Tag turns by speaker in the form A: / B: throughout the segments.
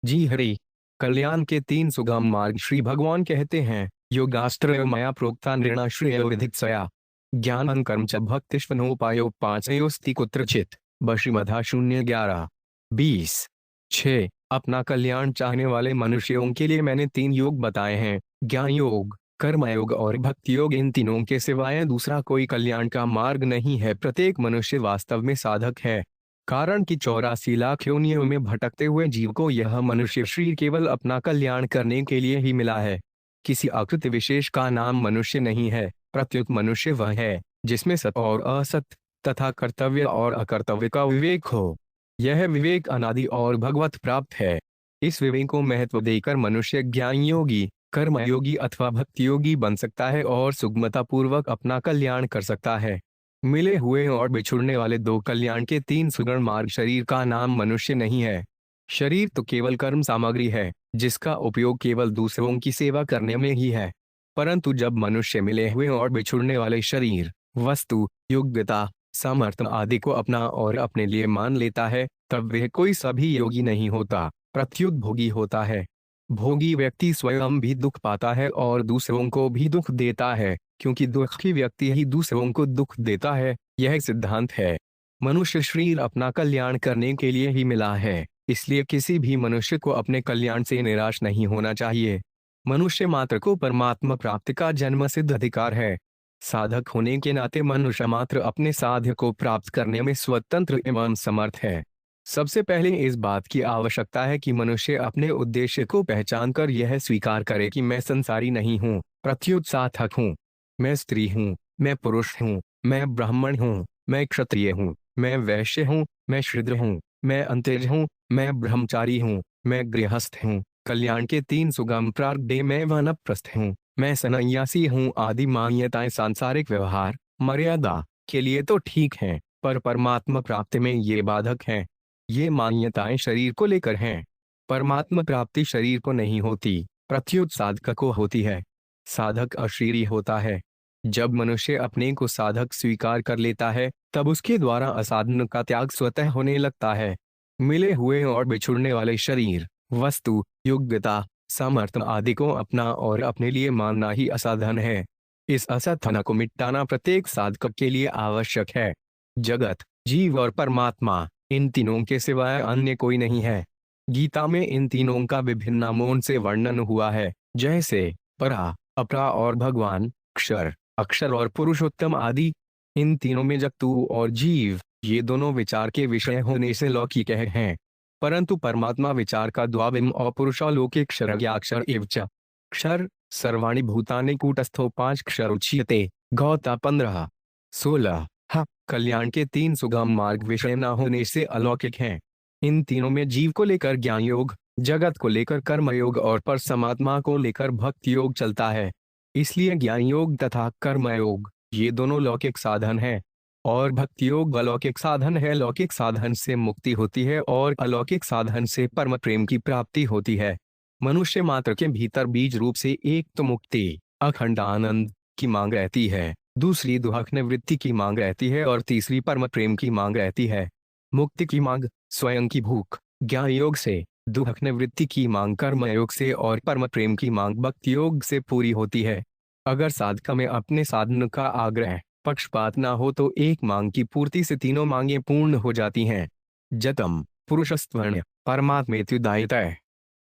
A: जी हरि। कल्याण के तीन सुगम मार्ग श्री भगवान कहते हैं, योगास्त्र मया प्रोक्ता नृणाश्रय विधित्सया ज्ञानं कर्म च भक्तिष्वनोपायो पाचयोस्ति कुत्रचित। बशीमधा 0:11-20। 6 अपना कल्याण चाहने वाले मनुष्यों के लिए मैंने तीन योग बताए हैं, ज्ञान योग, कर्म योग और भक्ति योग। इन तीनों के सिवाय दूसरा कोई कल्याण का मार्ग नहीं है। प्रत्येक मनुष्य वास्तव में साधक है, कारण कि 84 लाख योनियों में भटकते हुए जीव को यह मनुष्य शरीर केवल अपना कल्याण करने के लिए ही मिला है। किसी आकृति विशेष का नाम मनुष्य नहीं है, प्रत्युत मनुष्य वह है जिसमें सत्य और असत्य तथा कर्तव्य और अकर्तव्य का विवेक हो। यह विवेक अनादि और भगवत प्राप्त है। इस विवेक को महत्व देकर मनुष्य ज्ञान योगी, कर्मयोगी अथवा भक्ति योगी बन सकता है और सुगमता पूर्वक अपना कल्याण कर सकता है। मिले हुए और बिछुड़ने वाले दो कल्याण के तीन सुगम मार्ग। शरीर का नाम मनुष्य नहीं है। शरीर तो केवल कर्म सामग्री है, जिसका उपयोग केवल दूसरों की सेवा करने में ही है। परंतु जब मनुष्य मिले हुए और बिछुड़ने वाले शरीर, वस्तु, योग्यता, सामर्थ्य आदि को अपना और अपने लिए मान लेता है, तब वह कोई सभी योगी नहीं होता, प्रत्युत भोगी होता है। भोगी व्यक्ति स्वयं भी दुख पाता है और दूसरों को भी दुख देता है, क्योंकि दुखी व्यक्ति ही दूसरों को दुख देता है। यह सिद्धांत है। मनुष्य शरीर अपना कल्याण करने के लिए ही मिला है, इसलिए किसी भी मनुष्य को अपने कल्याण से निराश नहीं होना चाहिए। मनुष्य मात्र को परमात्मा प्राप्ति का जन्म सिद्ध अधिकार है। साधक होने के नाते मनुष्य मात्र अपने साध्य को प्राप्त करने में स्वतंत्र एवं समर्थ है। सबसे पहले इस बात की आवश्यकता है कि मनुष्य अपने उद्देश्य को पहचानकर यह स्वीकार करे कि मैं संसारी नहीं हूँ, प्रत्युत साधक हूँ। मैं स्त्री हूँ, मैं पुरुष हूँ, मैं ब्राह्मण हूँ, मैं क्षत्रिय हूँ, मैं वैश्य हूँ, मैं शूद्र हूँ, मैं अंत्यज हूँ, मैं ब्रह्मचारी हूँ, मैं गृहस्थ हूँ। कल्याण के तीन सुगम प्रारब्ध में वानप्रस्थ हूँ, मैं सन्यासी हूँ आदि मान्यताएं सांसारिक व्यवहार, मर्यादा के लिए तो ठीक हैं, पर परमात्मा प्राप्ति में ये बाधक हैं। ये मान्यताएं शरीर को लेकर हैं। परमात्मा प्राप्ति शरीर को नहीं होती, प्रत्युत साधक को होती है। साधक अशरीरी होता है। जब मनुष्य अपने को साधक स्वीकार कर लेता है, तब उसके द्वारा असाधन का त्याग स्वतः होने लगता है। मिले हुए और बिछुड़ने वाले शरीर, वस्तु, योग्यता, सामर्थ्य आदि को अपना और अपने लिए मानना ही असाधन है। इस असाधन को मिटाना प्रत्येक साधक के लिए आवश्यक है। जगत, जीव और परमात्मा, इन तीनों के सिवाय अन्य कोई नहीं है। गीता में इन तीनों का विभिन्न नामों से वर्णन हुआ है, जैसे परा, अपरा और भगवान, क्षर, अक्षर और पुरुषोत्तम आदि। इन तीनों में जगतु और जीव, ये दोनों विचार के विषय होने से लौकिक हैं, परंतु परमात्मा विचार का द्वाविम और पुरुषालोके क्षरज्ञाक्षर एव च। क्षर सर्वाणि भूतानि कूटस्थो 5 क्षर उच्यते। गौता 15:16। कल्याण के तीन सुगम मार्ग विषय न होने से अलौकिक हैं। इन तीनों में जीव को लेकर ज्ञान योग, जगत को लेकर कर्म योग और परमात्मा को लेकर भक्ति योग चलता है। इसलिए ज्ञान योग तथा कर्म योग ये दोनों लौकिक साधन हैं, और भक्ति योग अलौकिक साधन है। लौकिक साधन से मुक्ति होती है और अलौकिक साधन से परम प्रेम की प्राप्ति होती है। मनुष्य मात्र के भीतर बीज रूप से एक तो मुक्ति, अखंड आनंद की मांग रहती है, दूसरी दुख निवृत्ति की मांग रहती है और तीसरी परम प्रेम की मांग रहती है। मुक्ति की मांग स्वयं की भूख, ज्ञान योग से, दुख निवृत्ति की मांग कर्म योग से और परम प्रेम की मांग भक्ति योग से पूरी होती है। अगर साधक में अपने साधन का आग्रह, पक्षपात न हो तो एक मांग की पूर्ति से तीनों मांगें पूर्ण हो जाती हैं। जतम पुरुषस्त्वर्ण परमात्मेत्युदायतः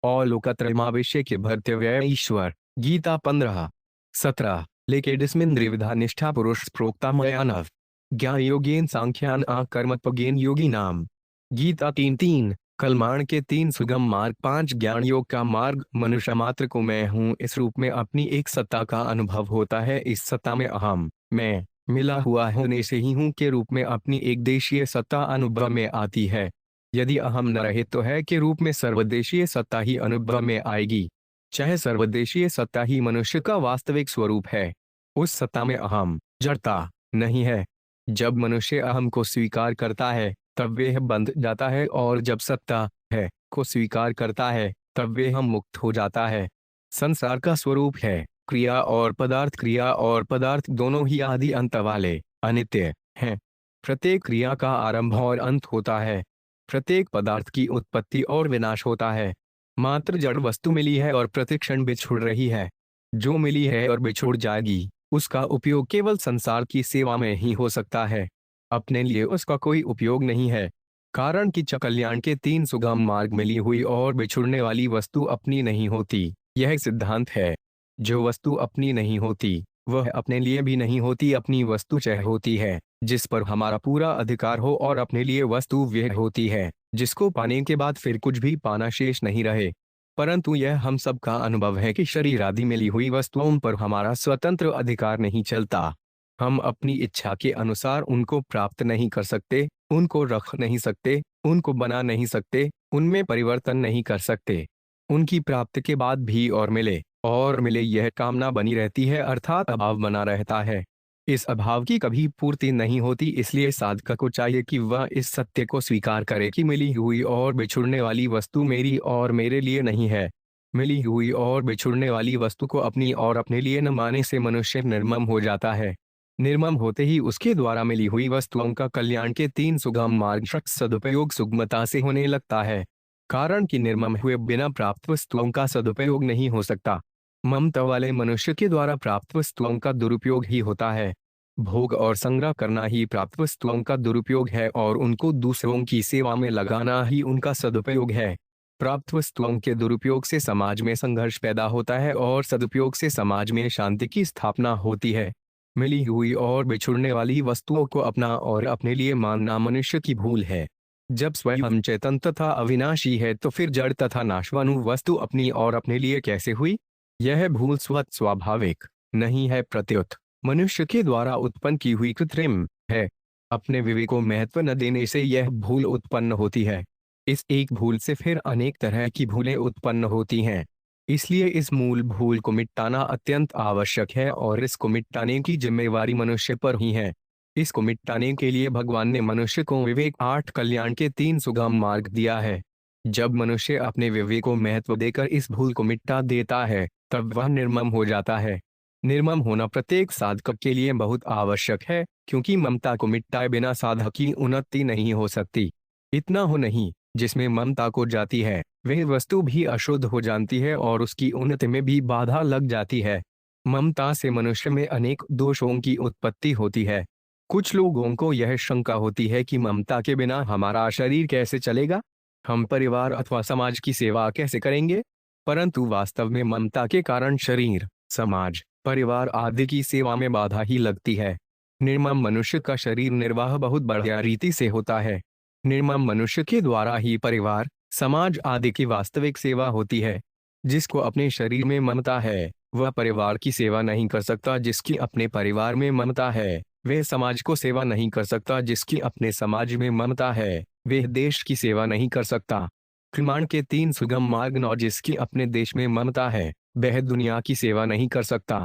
A: औलोकत्रयमाविष्य के भर्तव्य ईश्वर। गीता 15:17। लेकेडिस्मिन द्विविधा निष्ठा पुरुष प्रोक्ता मयानव ज्ञान योगेन सांख्यान कर्मत्वगेन योगी नाम। गीता 3:3। कल्याण के तीन सुगम मार्ग 5 ज्ञान योग का मार्ग। मनुष्य मात्र को मैं हूँ इस रूप में अपनी एक सत्ता का अनुभव होता है। इस सत्ता में अहम, मैं, मिला हुआ होने से ही हूँ के रूप में अपनी एक देशीय सत्ता अनुभव में आती है। यदि अहम न रहे तो है के रूप में सर्वदेशीय सत्ता ही अनुभव में आएगी। चाहे सर्वदेशीय सत्ता ही मनुष्य का वास्तविक स्वरूप है, उस सत्ता में अहम, जड़ता, नहीं है। जब मनुष्य अहम को स्वीकार करता है तब वह बंध जाता है, और जब सत्ता है को स्वीकार करता है तब वह मुक्त हो जाता है। संसार का स्वरूप है क्रिया और पदार्थ। क्रिया और पदार्थ दोनों ही आदि अंत वाले, अनित्य हैं। प्रत्येक क्रिया का आरंभ और अंत होता है। प्रत्येक पदार्थ की उत्पत्ति और विनाश होता है। मात्र जड़ वस्तु मिली है और प्रतिक्षण बिछुड़ रही है। जो मिली है और बिछुड़ जाएगी, उसका उपयोग केवल संसार की सेवा में ही हो सकता है। अपने लिए उसका कोई उपयोग नहीं है। कारण कि कल्याण के तीन सुगम मार्ग मिली हुई और बिछुड़ने वाली वस्तु अपनी नहीं होती, यह सिद्धांत है। जो वस्तु अपनी नहीं होती, वह अपने लिए भी नहीं होती। अपनी वस्तु वह होती है जिस पर हमारा पूरा अधिकार हो, और अपने लिए वस्तु वह होती है जिसको पाने के बाद फिर कुछ भी पाना शेष नहीं रहे। परंतु यह हम सब का अनुभव है कि शरीर आदि मिली हुई वस्तुओं पर हमारा स्वतंत्र अधिकार नहीं चलता। हम अपनी इच्छा के अनुसार उनको प्राप्त नहीं कर सकते, उनको रख नहीं सकते, उनको बना नहीं सकते, उनमें परिवर्तन नहीं कर सकते। उनकी प्राप्ति के बाद भी और मिले यह कामना बनी रहती है, अर्थात अभाव बना रहता है। इस अभाव की कभी पूर्ति नहीं होती। इसलिए साधक को चाहिए कि वह इस सत्य को स्वीकार करे कि मिली हुई और बिछुड़ने वाली वस्तु मेरी और मेरे लिए नहीं है। मिली हुई और बिछुड़ने वाली वस्तु को अपनी और अपने लिए न मानने से मनुष्य निर्मम हो जाता है। निर्मम होते ही उसके द्वारा मिली हुई वस्तुओं का कल्याण के तीन सुगम मार्ग सदुपयोग सुगमता से होने लगता है। कारण कि निर्मम हुए बिना प्राप्त वस्तुओं का सदुपयोग नहीं हो सकता। ममता वाले मनुष्य के द्वारा प्राप्त वस्तुओं का दुरुपयोग ही होता है। भोग और संग्रह करना ही प्राप्त वस्तुओं का दुरुपयोग है, और उनको दूसरों की सेवा में लगाना ही उनका सदुपयोग है। प्राप्त वस्तुओं के दुरुपयोग से समाज में संघर्ष पैदा होता है, और सदुपयोग से समाज में शांति की स्थापना होती है। मिली हुई और बिछुड़ने वाली वस्तुओं को अपना और अपने लिए मानना मनुष्य की भूल है। जब स्वयं चेतन तथा अविनाशी है, तो फिर जड़ तथा नाशवानु वस्तु अपनी और अपने लिए कैसे हुई? यह भूल स्वतः स्वाभाविक नहीं है, प्रत्युत मनुष्य के द्वारा उत्पन्न की हुई कृत्रिम है। अपने विवेक को महत्व न देने से यह भूल उत्पन्न होती है। इस एक भूल से फिर अनेक तरह की भूलें उत्पन्न होती हैं। इसलिए इस मूल भूल को मिटाना अत्यंत आवश्यक है, और इसको मिटाने की जिम्मेवारी मनुष्य पर ही है। इसको मिटाने के लिए भगवान ने मनुष्य को विवेक 8 कल्याण के 3 सुगम मार्ग दिया है। जब मनुष्य अपने विवेक को महत्व देकर इस भूल को मिटा देता है, तब वह निर्मम हो जाता है। निर्मम होना प्रत्येक साधक के लिए बहुत आवश्यक है, क्योंकि ममता को मिटाए बिना साधक की उन्नति नहीं हो सकती। इतना हो नहीं, जिसमें ममता को जाती है, वह वस्तु भी अशुद्ध हो जाती है और उसकी उन्नति में भी बाधा लग जाती है। ममता से मनुष्य में अनेक दोषों की उत्पत्ति होती है। कुछ लोगों को यह शंका होती है कि ममता के बिना हमारा शरीर कैसे चलेगा, हम परिवार अथवा समाज की सेवा कैसे करेंगे। परंतु वास्तव में ममता के कारण शरीर, समाज, परिवार आदि की सेवा में बाधा ही लगती है। निर्मम मनुष्य का शरीर निर्वाह बहुत बढ़िया रीति से होता है। निर्मम मनुष्य के द्वारा ही परिवार, समाज आदि की वास्तविक सेवा होती है। जिसको अपने शरीर में ममता है, वह परिवार की सेवा नहीं कर सकता। जिसकी अपने परिवार में ममता है, वह समाज को सेवा नहीं कर सकता। जिसकी अपने समाज में ममता है, वह देश की सेवा नहीं कर सकता। कल्याण के 3 सुगम मार्ग 9। जिसकी अपने देश में ममता है, वह दुनिया की सेवा नहीं कर सकता।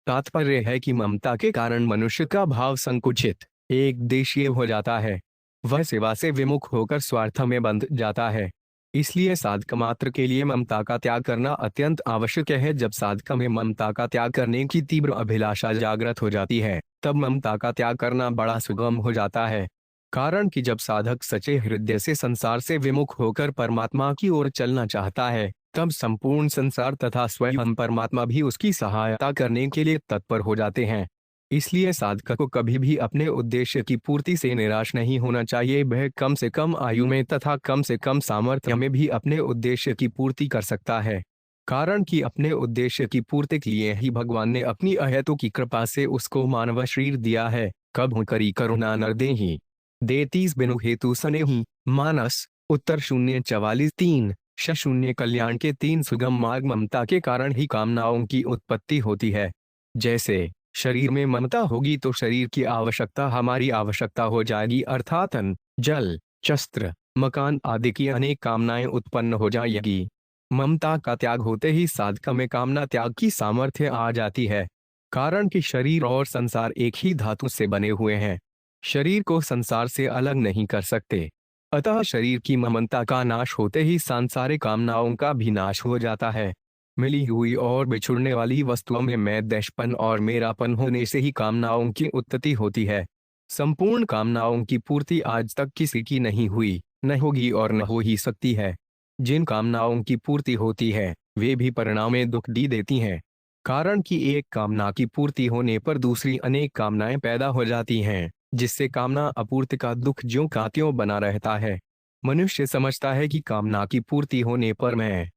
A: तात्पर्य है कि ममता के कारण मनुष्य का भाव संकुचित, एक देशीय हो जाता है। वह सेवा से विमुख होकर स्वार्थ में बंध जाता है। इसलिए साधक मात्र के लिए ममता का त्याग करना अत्यंत आवश्यक है। जब साधक में ममता का त्याग करने की तीव्र अभिलाषा जागृत हो जाती है, तब ममता का त्याग करना बड़ा सुगम हो जाता है। कारण कि जब साधक सच्चे हृदय से संसार से विमुख होकर परमात्मा की ओर चलना चाहता है, तब संपूर्ण संसार तथा स्वयं परमात्मा भी उसकी सहायता करने के लिए तत्पर हो जाते हैं। इसलिए साधक को कभी भी अपने उद्देश्य की पूर्ति से निराश नहीं होना चाहिए। वह कम से कम आयु में तथा कम से कम सामर्थ्य में भी अपने उद्देश्य की पूर्ति कर सकता है। कारण कि अपने उद्देश्य की पूर्ति के लिए ही भगवान ने अपनी अहेतु की कृपा से उसको मानव शरीर दिया है। कब करी करुणा नर देहि, देतीस बिनु हेतु सनेहि। मानस उत्तर 044-3 शून्य कल्याण के 3 सुगम मार्ग। ममता के कारण ही कामनाओं की उत्पत्ति होती है। जैसे शरीर में ममता होगी तो शरीर की आवश्यकता हमारी आवश्यकता हो जाएगी, अर्थात अन्न, जल, शस्त्र, मकान आदि की अनेक कामनाएं उत्पन्न हो जाएगी। ममता का त्याग होते ही साधक में कामना त्याग की सामर्थ्य आ जाती है। कारण कि शरीर और संसार एक ही धातु से बने हुए हैं। शरीर को संसार से अलग नहीं कर सकते। अतः शरीर की ममता का नाश होते ही सांसारिक कामनाओं का भी नाश हो जाता है। मिली हुई और बिछुड़ने वाली वस्तुओं में मैं देशपन और मेरापन होने से ही कामनाओं की उत्पत्ति होती है। संपूर्ण कामनाओं की पूर्ति आज तक किसी की नहीं हुई, न होगी और न हो ही सकती है। जिन कामनाओं की पूर्ति होती है वे भी परिणाम में दुख दी देती हैं, कारण कि एक कामना की पूर्ति होने पर दूसरी अनेक कामनाएं पैदा हो जाती हैं, जिससे कामना अपूर्ति का दुख ज्यों का त्यों बना रहता है। मनुष्य समझता है कि कामना की पूर्ति होने पर मैं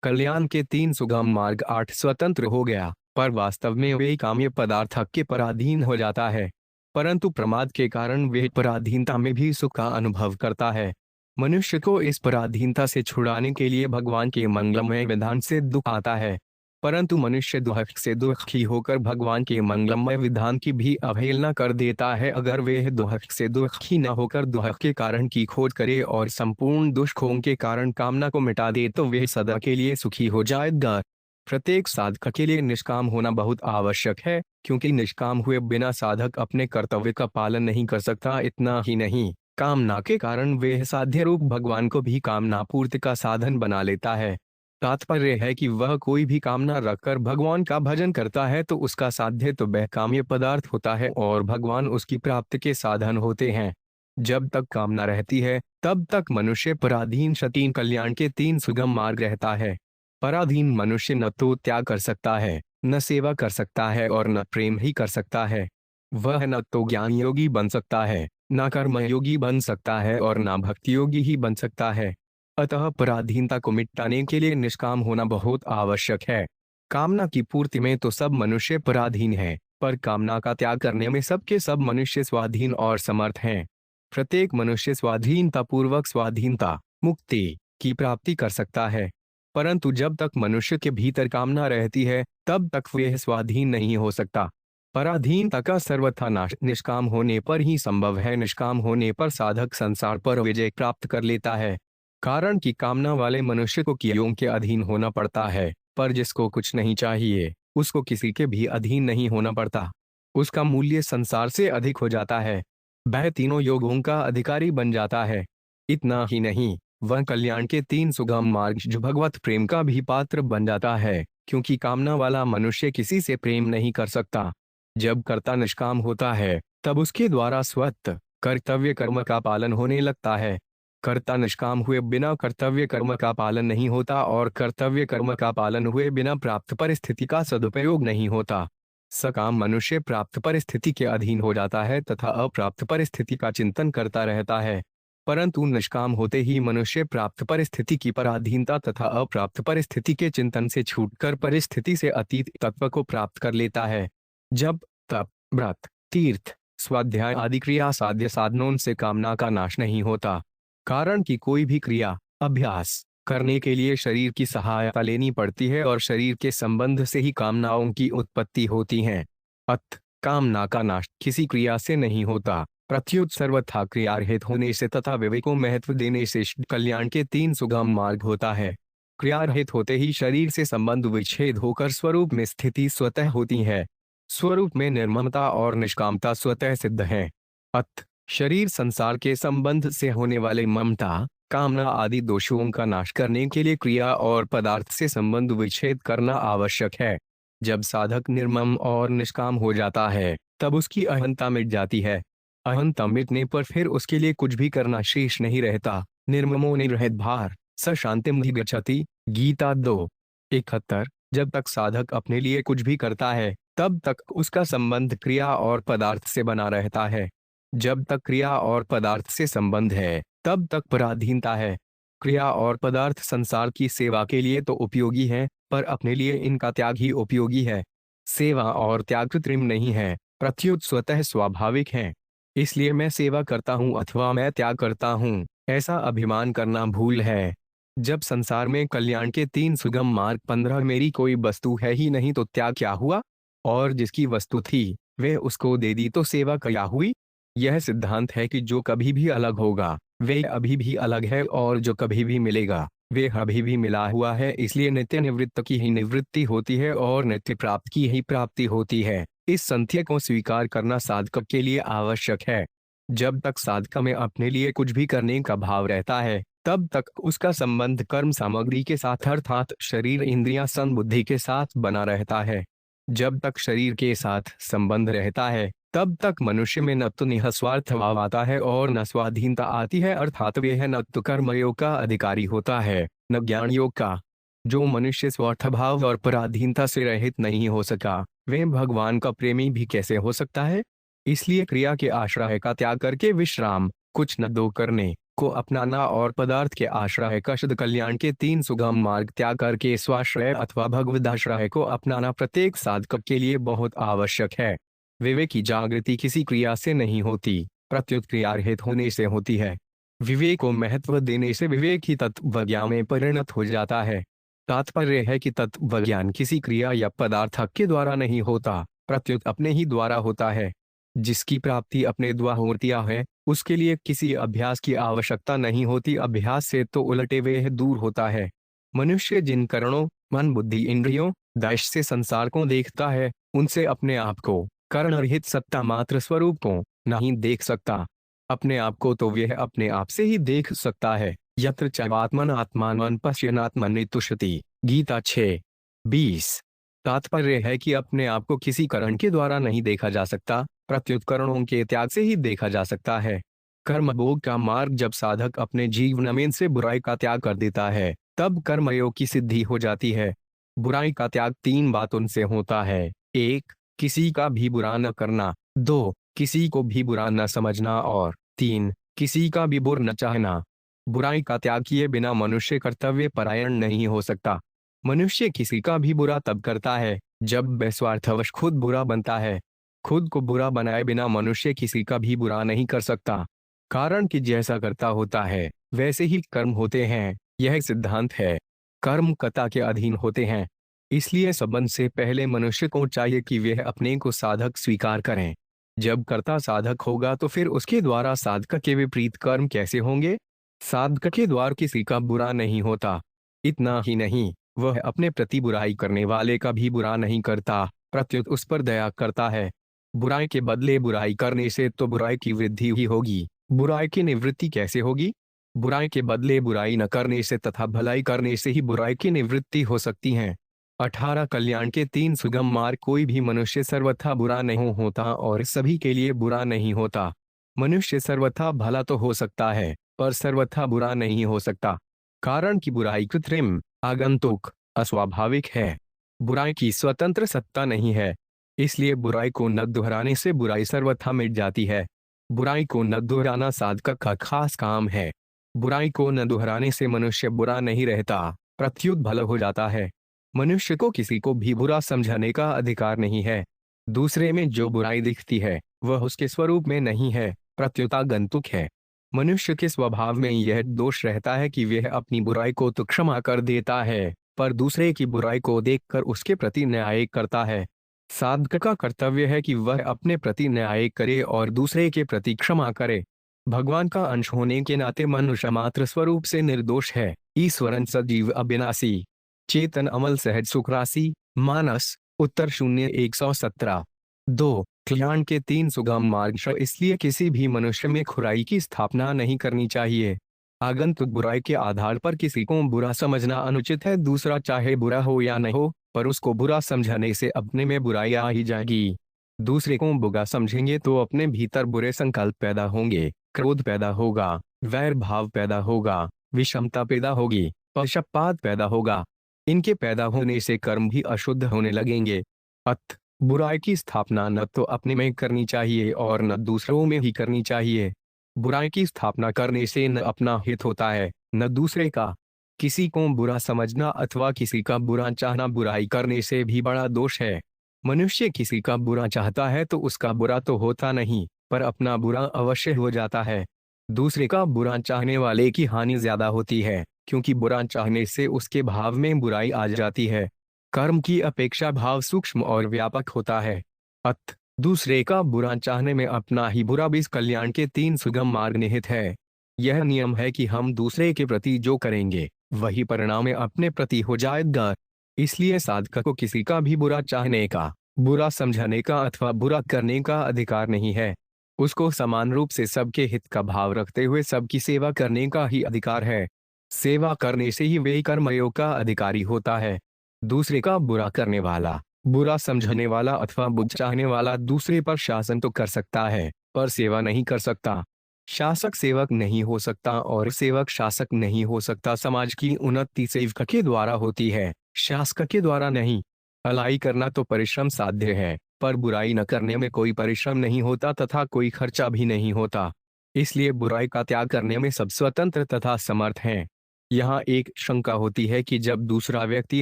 A: कल्याण के तीन सुगम मार्ग 8 स्वतंत्र हो गया, पर वास्तव में वे काम्य पदार्थ के पराधीन हो जाता है। परंतु प्रमाद के कारण वे पराधीनता में भी सुख का अनुभव करता है। मनुष्य को इस पराधीनता से छुड़ाने के लिए भगवान के मंगलमय विधान से दुख आता है, परंतु मनुष्य दुख से दुखी होकर भगवान के मंगलमय विधान की भी अवहेलना कर देता है। अगर वे दुख से दुखी न होकर दुख के कारण की खोज करे और संपूर्ण दुष्खों के कारण कामना को मिटा दे तो वे सदा के लिए सुखी हो जाएगा। प्रत्येक साधक के लिए निष्काम होना बहुत आवश्यक है, क्योंकि निष्काम हुए बिना साधक अपने कर्तव्य का पालन नहीं कर सकता। इतना ही नहीं, कामना के कारण वह साध्य रूप भगवान को भी कामना पूर्ति का साधन बना लेता है। तात्पर्य है कि वह कोई भी कामना रखकर भगवान का भजन करता है तो उसका साध्य तो वह काम्य पदार्थ होता है और भगवान उसकी प्राप्ति के साधन होते हैं। जब तक कामना रहती है तब तक मनुष्य पराधीन तीन कल्याण के तीन सुगम मार्ग रहता है। पराधीन मनुष्य न तो त्याग कर सकता है, न सेवा कर सकता है और न प्रेम ही कर सकता है। वह न तो ज्ञान योगी बन सकता है, न कर्म योगी बन सकता है और न भक्ति योगी ही बन सकता है। अतः पराधीनता को मिटाने के लिए निष्काम होना बहुत आवश्यक है। कामना की पूर्ति में तो सब मनुष्य पराधीन है, पर कामना का त्याग करने में सबके सब मनुष्य स्वाधीन और समर्थ हैं। प्रत्येक मनुष्य स्वाधीनता पूर्वक स्वाधीनता मुक्ति की प्राप्ति कर सकता है, परंतु जब तक मनुष्य के भीतर कामना रहती है तब तक वह स्वाधीन नहीं हो सकता। पराधीनता का सर्वथा नाश निष्काम होने पर ही संभव है। निष्काम होने पर साधक संसार पर विजय प्राप्त कर लेता है, कारण कि कामना वाले मनुष्य को कियों के अधीन होना पड़ता है, पर जिसको कुछ नहीं चाहिए उसको किसी के भी अधीन नहीं होना पड़ता। उसका मूल्य संसार से अधिक हो जाता है, वह तीनों योगों का अधिकारी बन जाता है। इतना ही नहीं, वह कल्याण के तीन सुगम मार्ग जो भगवत प्रेम का भी पात्र बन जाता है, क्योंकि कामना वाला मनुष्य किसी से प्रेम नहीं कर सकता। जब कर्ता निष्काम होता है तब उसके द्वारा स्वतः कर्तव्य कर्म का पालन होने लगता है। कर्ता निष्काम हुए बिना कर्तव्य कर्म का पालन नहीं होता और कर्तव्य कर्म का पालन हुए बिना प्राप्त परिस्थिति का सदुपयोग नहीं होता। सकाम मनुष्य प्राप्त परिस्थिति के अधीन हो जाता है तथा अप्राप्त परिस्थिति का चिंतन करता रहता है, परंतु निष्काम होते ही मनुष्य प्राप्त परिस्थिति की पराधीनता तथा अप्राप्त परिस्थिति के चिंतन से छूटकर परिस्थिति से अतीत तत्व को प्राप्त कर लेता है। जब तप व्रत तीर्थ स्वाध्याय आदि क्रिया साध्य साधनों से कामना का नाश नहीं होता, कारण कि कोई भी क्रिया अभ्यास करने के लिए शरीर की सहायता लेनी पड़ती है और शरीर के संबंध से ही कामनाओं की उत्पत्ति होती है। अत कामना का नाश किसी क्रिया से नहीं होता, प्रत्युत सर्वथा क्रिया रहित होने से तथा विवेक को महत्व देने से कल्याण के तीन सुगम मार्ग होता है। क्रिया रहित होते ही शरीर से संबंध विच्छेद होकर स्वरूप में स्थिति स्वतः होती है। स्वरूप में निर्ममता और निष्कामता स्वतः सिद्ध है। अत शरीर संसार के संबंध से होने वाले ममता कामना आदि दोषों का नाश करने के लिए क्रिया और पदार्थ से संबंध विच्छेद करना आवश्यक है। जब साधक निर्मम और निष्काम हो जाता है तब उसकी अहंता मिट जाती है। अहंता मिटने पर फिर उसके लिए कुछ भी करना शेष नहीं रहता। निर्ममो निरहत भार स शांतिम गच्छति। गीता 2:71। जब तक साधक अपने लिए कुछ भी करता है तब तक उसका संबंध क्रिया और पदार्थ से बना रहता है। जब तक क्रिया और पदार्थ से संबंध है तब तक पराधीनता है। क्रिया और पदार्थ संसार की सेवा के लिए तो उपयोगी है, पर अपने लिए इनका त्याग ही उपयोगी है। सेवा और त्याग कृत्रिम नहीं है, प्रत्युत स्वतः स्वाभाविक है। इसलिए मैं सेवा करता हूँ अथवा मैं त्याग करता हूँ, ऐसा अभिमान करना भूल है। जब संसार में कल्याण के तीन सुगम मार्ग 15 मेरी कोई वस्तु है ही नहीं तो त्याग क्या हुआ, और जिसकी वस्तु थी वह उसको दे दी तो सेवा क्या हुई। यह सिद्धांत है कि जो कभी भी अलग होगा वे अभी भी अलग है और जो कभी भी मिलेगा वे अभी भी मिला हुआ है। इसलिए नित्य निवृत्त की ही निवृत्ति होती है और नित्य प्राप्त की ही प्राप्ति होती है। इस संध्या को स्वीकार करना साधक के लिए आवश्यक है। जब तक साधक में अपने लिए कुछ भी करने का भाव रहता है तब तक उसका संबंध कर्म सामग्री के साथ अर्थात शरीर इंद्रियां सन बुद्धि के साथ बना रहता है। जब तक शरीर के साथ संबंध रहता है तब तक मनुष्य में न तो निःस्वार्थ भाव आता है और न स्वाधीनता आती है, अर्थात वह न तो कर्मयोग का अधिकारी होता है न ज्ञान योग का। जो मनुष्य स्वार्थ भाव और पराधीनता से रहित नहीं हो सका, वह भगवान का प्रेमी भी कैसे हो सकता है। इसलिए क्रिया के आश्रय का त्याग करके विश्राम, कुछ न दो करने को अपनाना और पदार्थ के आश्रय का शुद्ध कल्याण के तीन सुगम मार्ग त्याग करके स्वाश्रय अथवा भगवदाश्रय को अपनाना प्रत्येक साधक के लिए बहुत आवश्यक है। विवेक की जागृति किसी क्रिया से नहीं होती, प्रत्युत क्रिया रहित होने से होती है। विवेक को महत्व देने से विवेक ही तत्व ज्ञान में परिणत हो जाता है। तात्पर्य है कि तत्व ज्ञान किसी क्रिया या पदार्थ के द्वारा नहीं होता, प्रत्युत अपने ही द्वारा होता है। जिसकी प्राप्ति अपने द्वारा होती है, उसके लिए किसी अभ्यास की आवश्यकता नहीं होती, अभ्यास से तो उलटे वह दूर होता है। मनुष्य जिन करणों, मन बुद्धि इंद्रियों, दश से संसार को देखता है, उनसे अपने आप को, कर्ण रहित सत्ता मात्र स्वरूप को नहीं देख सकता। अपने आप को तो वह अपने आप से ही देख सकता है। यत्र चैवात्मन आत्मानं पश्यन्नात्मनि तुष्यति, गीता 6:20। तात्पर्य है कि अपने आप को किसी करण के द्वारा नहीं देखा जा सकता, प्रत्युत करणों के त्याग से ही देखा जा सकता है। कर्म भोग का मार्ग जब साधक अपने जीवन में से बुराई का त्याग कर देता है, तब कर्मयोग की सिद्धि हो जाती है। बुराई का त्याग तीन बातों से होता है। 1. किसी का भी बुरा न करना। 2. किसी को भी बुरा न समझना। और 3. किसी का भी बुरा न चाहना। बुराई का त्याग किए बिना मनुष्य कर्तव्य परायण नहीं हो सकता। मनुष्य किसी का भी बुरा तब करता है जब वह स्वार्थवश खुद बुरा बनता है। खुद को बुरा बनाए बिना मनुष्य किसी का भी बुरा नहीं कर सकता, कारण कि जैसा करता होता है वैसे ही कर्म होते हैं। यह सिद्धांत है। कर्म कर्ता के अधीन होते हैं। इसलिए संबंध से पहले मनुष्य को चाहिए कि वह अपने को साधक स्वीकार करें। जब कर्ता साधक होगा तो फिर उसके द्वारा साधक के विपरीत कर्म कैसे होंगे। साधक के द्वारा किसी का बुरा नहीं होता। इतना ही नहीं, वह अपने प्रति बुराई करने वाले का भी बुरा नहीं करता, प्रत्युत उस पर दया करता है। बुराई के बदले बुराई करने से तो बुराई की वृद्धि ही होगी, बुराई की निवृत्ति कैसे होगी। बुराई के बदले बुराई न करने से तथा भलाई करने से ही बुराई की निवृत्ति हो सकती है। 18 कल्याण के तीन सुगम मार्ग। कोई भी मनुष्य सर्वथा बुरा नहीं होता और सभी के लिए बुरा नहीं होता। मनुष्य सर्वथा भला तो हो सकता है पर सर्वथा बुरा नहीं हो सकता, कारण कि बुराई कृत्रिम, आगंतुक, अस्वाभाविक है। बुराई की स्वतंत्र सत्ता नहीं है। इसलिए बुराई को न दोहराने से बुराई सर्वथा मिट जाती है। बुराई को न दोहराना साधक का खास काम है। बुराई को न दोहराने से मनुष्य बुरा नहीं रहता, प्रत्युत भला हो जाता है। मनुष्य को किसी को भी बुरा समझाने का अधिकार नहीं है। दूसरे में जो बुराई दिखती है वह उसके स्वरूप में नहीं है, प्रत्युत आगंतुक है। मनुष्य के स्वभाव में यह दोष रहता है कि वह अपनी बुराई को तो क्षमा कर देता है, पर दूसरे की बुराई को देखकर उसके प्रति न्याय करता है। साधक का कर्तव्य है कि वह अपने प्रति न्याय करे और दूसरे के प्रति क्षमा करे। भगवान का अंश होने के नाते मनुष्य मात्र स्वरूप से निर्दोष है। ईश्वरन सजीव अविनाशी, चेतन अमल सहज सुखरासी। मानस उत्तर 0:117। 2. कल्याण के तीन सुगम मार्ग। इसलिए किसी भी मनुष्य में खुराई की स्थापना नहीं करनी चाहिए। आगंतुक बुराई के आधार पर किसी को बुरा समझना अनुचित है। दूसरा चाहे बुरा हो या न हो, पर उसको बुरा समझाने से अपने में बुराई आ ही जाएगी। दूसरे को बुरा समझेंगे तो अपने भीतर बुरे संकल्प पैदा होंगे, क्रोध पैदा होगा, वैर भाव पैदा होगा, विषमता पैदा होगी, पक्षपात पैदा होगा। इनके पैदा होने से कर्म भी अशुद्ध होने लगेंगे। अतः बुराई की स्थापना न तो अपने में करनी चाहिए और न दूसरों में ही करनी चाहिए। बुराई की स्थापना करने से न अपना हित होता है न दूसरे का। किसी को बुरा समझना अथवा किसी का बुरा चाहना बुराई करने से भी बड़ा दोष है। मनुष्य किसी का बुरा चाहता है तो उसका बुरा तो होता नहीं, पर अपना बुरा अवश्य हो जाता है। दूसरे का बुरा चाहने वाले की हानि ज्यादा होती है, क्योंकि बुरा चाहने से उसके भाव में बुराई आ जाती है। कर्म की अपेक्षा भाव सूक्ष्म और व्यापक होता है। अतः दूसरे का बुरा चाहने में अपना ही बुरा भी कल्याण के तीन सुगम मार्ग निहित है। यह नियम है कि हम दूसरे के प्रति जो करेंगे वही परिणाम अपने प्रति हो जाएगा। इसलिए साधक को किसी का भी बुरा चाहने का, बुरा समझाने का अथवा बुरा करने का अधिकार नहीं है। उसको समान रूप से सबके हित का भाव रखते हुए सबकी सेवा करने का ही अधिकार है। सेवा करने से ही वे कर्मयोग का अधिकारी होता है। दूसरे का बुरा करने वाला बुरा समझने वाला अथवा बुद्ध चाहने वाला दूसरे पर शासन तो कर सकता है, पर सेवा नहीं कर सकता। शासक सेवक नहीं हो सकता और सेवक शासक नहीं हो सकता। समाज की उन्नति सेवक के द्वारा होती है, शासक के द्वारा नहीं। भलाई करना तो परिश्रम साध्य है, पर बुराई न करने में कोई परिश्रम नहीं होता तथा कोई खर्चा भी नहीं होता। इसलिए बुराई का त्याग करने में सब स्वतंत्र तथा समर्थ हैं। यहाँ एक शंका होती है कि जब दूसरा व्यक्ति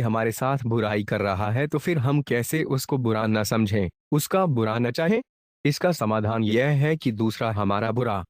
A: हमारे साथ बुराई कर रहा है तो फिर हम कैसे उसको बुरा न समझें, उसका बुरा न चाहें। इसका समाधान यह है कि दूसरा हमारा बुरा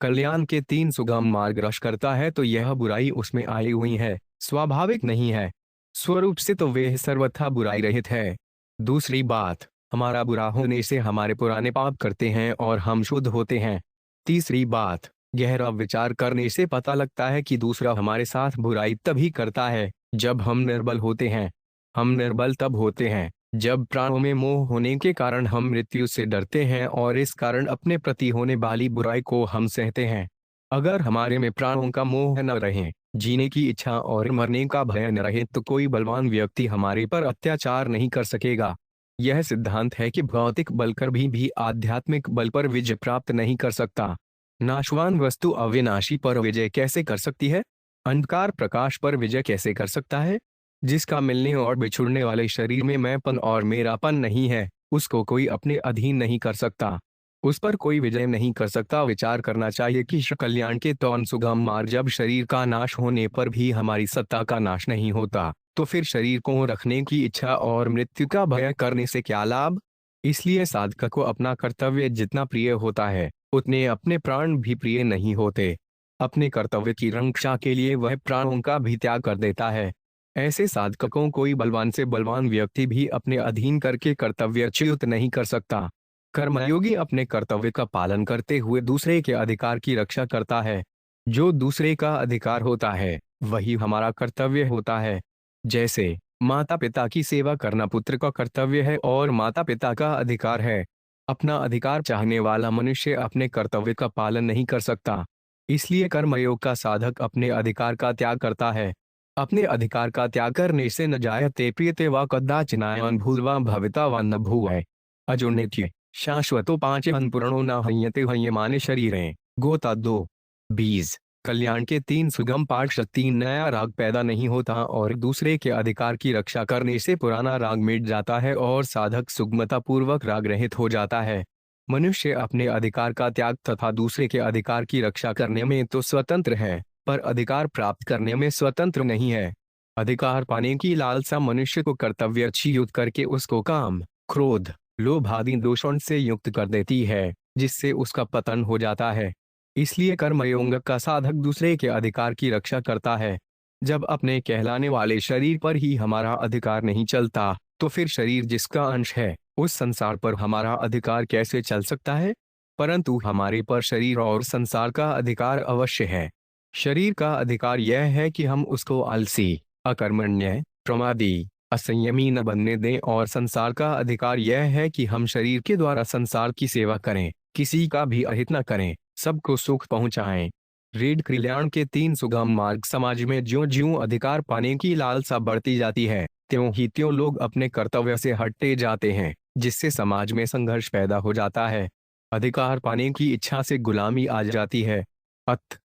A: कल्याण के तीन सुगम मार्ग रश करता है तो यह बुराई उसमें आई हुई है, स्वाभाविक नहीं है। स्वरूप से तो वे सर्वथा बुराई रहित है। दूसरी बात, हमारा बुरा होने से हमारे पुराने पाप करते हैं और हम शुद्ध होते हैं। तीसरी बात, गहरा विचार करने से पता लगता है कि दूसरा हमारे साथ बुराई तभी करता है जब हम निर्बल होते हैं। हम निर्बल तब होते हैं जब प्राणों में मोह होने के कारण हम मृत्यु से डरते हैं और इस कारण अपने प्रति होने वाली बुराई को हम सहते हैं। अगर हमारे में प्राणों का मोह न रहे, जीने की इच्छा और मरने का भय न रहे तो कोई बलवान व्यक्ति हमारे पर अत्याचार नहीं कर सकेगा। यह सिद्धांत है कि भौतिक बल कर भी आध्यात्मिक बल पर विजय प्राप्त नहीं कर सकता। नाशवान वस्तु अविनाशी पर विजय कैसे कर सकती है? अंधकार प्रकाश पर विजय कैसे कर सकता है? जिसका मिलने और बिछुड़ने वाले शरीर में मैंपन और मेरापन नहीं है, उसको कोई अपने अधीन नहीं कर सकता, उस पर कोई विजय नहीं कर सकता। विचार करना चाहिए कि कल्याण के तौन सुगम मार्ग, जब शरीर का नाश होने पर भी हमारी सत्ता का नाश नहीं होता, तो फिर शरीर को रखने की इच्छा और मृत्यु का भय करने से क्या लाभ? इसलिए साधक को अपना कर्तव्य जितना प्रिय होता है, उतने अपने प्राण भी प्रिय नहीं होते। अपने कर्तव्य की रक्षा के लिए वह प्राणों का भी त्याग कर देता है। ऐसे साधकों को कोई बलवान से बलवान व्यक्ति भी अपने अधीन करके कर्तव्यच्युत नहीं कर सकता। कर्मयोगी अपने कर्तव्य का पालन करते हुए दूसरे के अधिकार की रक्षा करता है। जो दूसरे का अधिकार होता है वही हमारा कर्तव्य होता है। जैसे माता पिता की सेवा करना पुत्र का कर्तव्य है और माता पिता का अधिकार है। अपना अधिकार चाहने वाला मनुष्य अपने कर्तव्य का पालन नहीं कर सकता। इसलिए कर्मयोग का साधक अपने अधिकार का त्याग करता है। अपने अधिकार का त्याग करने से न जायते प्रियते वा कदाचिनायन भूर्वा भविता वा न भूवै अजोनित्य शाश्वतो पांच अनपुरणो न हयते हयमाने शरीरें। गोता 2 बीज कल्याण के तीन सुगम पाठ। तीन नया राग पैदा नहीं होता और दूसरे के अधिकार की रक्षा करने से पुराना राग मिट जाता है और साधक सुगमता पूर्वक राग रहित हो जाता है। मनुष्य अपने अधिकार का त्याग तथा दूसरे के अधिकार की रक्षा करने में तो स्वतंत्र है, पर अधिकार प्राप्त करने में स्वतंत्र नहीं है। अधिकार पाने की लालसा मनुष्य को कर्तव्यच्युत करके उसको काम, क्रोध, लोभ आदि दोषों से युक्त कर देती है, जिससे उसका पतन हो जाता है। इसलिए कर्मयोग का साधक दूसरे के अधिकार की रक्षा करता है। जब अपने कहलाने वाले शरीर पर ही हमारा अधिकार नहीं चलता, तो फिर शरीर जिसका अंश है उस संसार पर हमारा अधिकार कैसे चल सकता है? परंतु हमारे पर शरीर और संसार का अधिकार अवश्य है। शरीर का अधिकार यह है कि हम उसको आलसी, अकर्मण्य, प्रमादी, असंयमी न बनने दें, और संसार का अधिकार यह है कि हम शरीर के द्वारा संसार की सेवा करें, किसी का भी अहित न करें, सबको सुख पहुंचाएं। रीढ़ कल्याण के तीन सुगम मार्ग। समाज में ज्यों ज्यों अधिकार पाने की लालसा बढ़ती जाती है, त्यों ही त्यों लोग अपने कर्तव्य से हटते जाते हैं, जिससे समाज में संघर्ष पैदा हो जाता है। अधिकार पाने की इच्छा से गुलामी आ जाती है।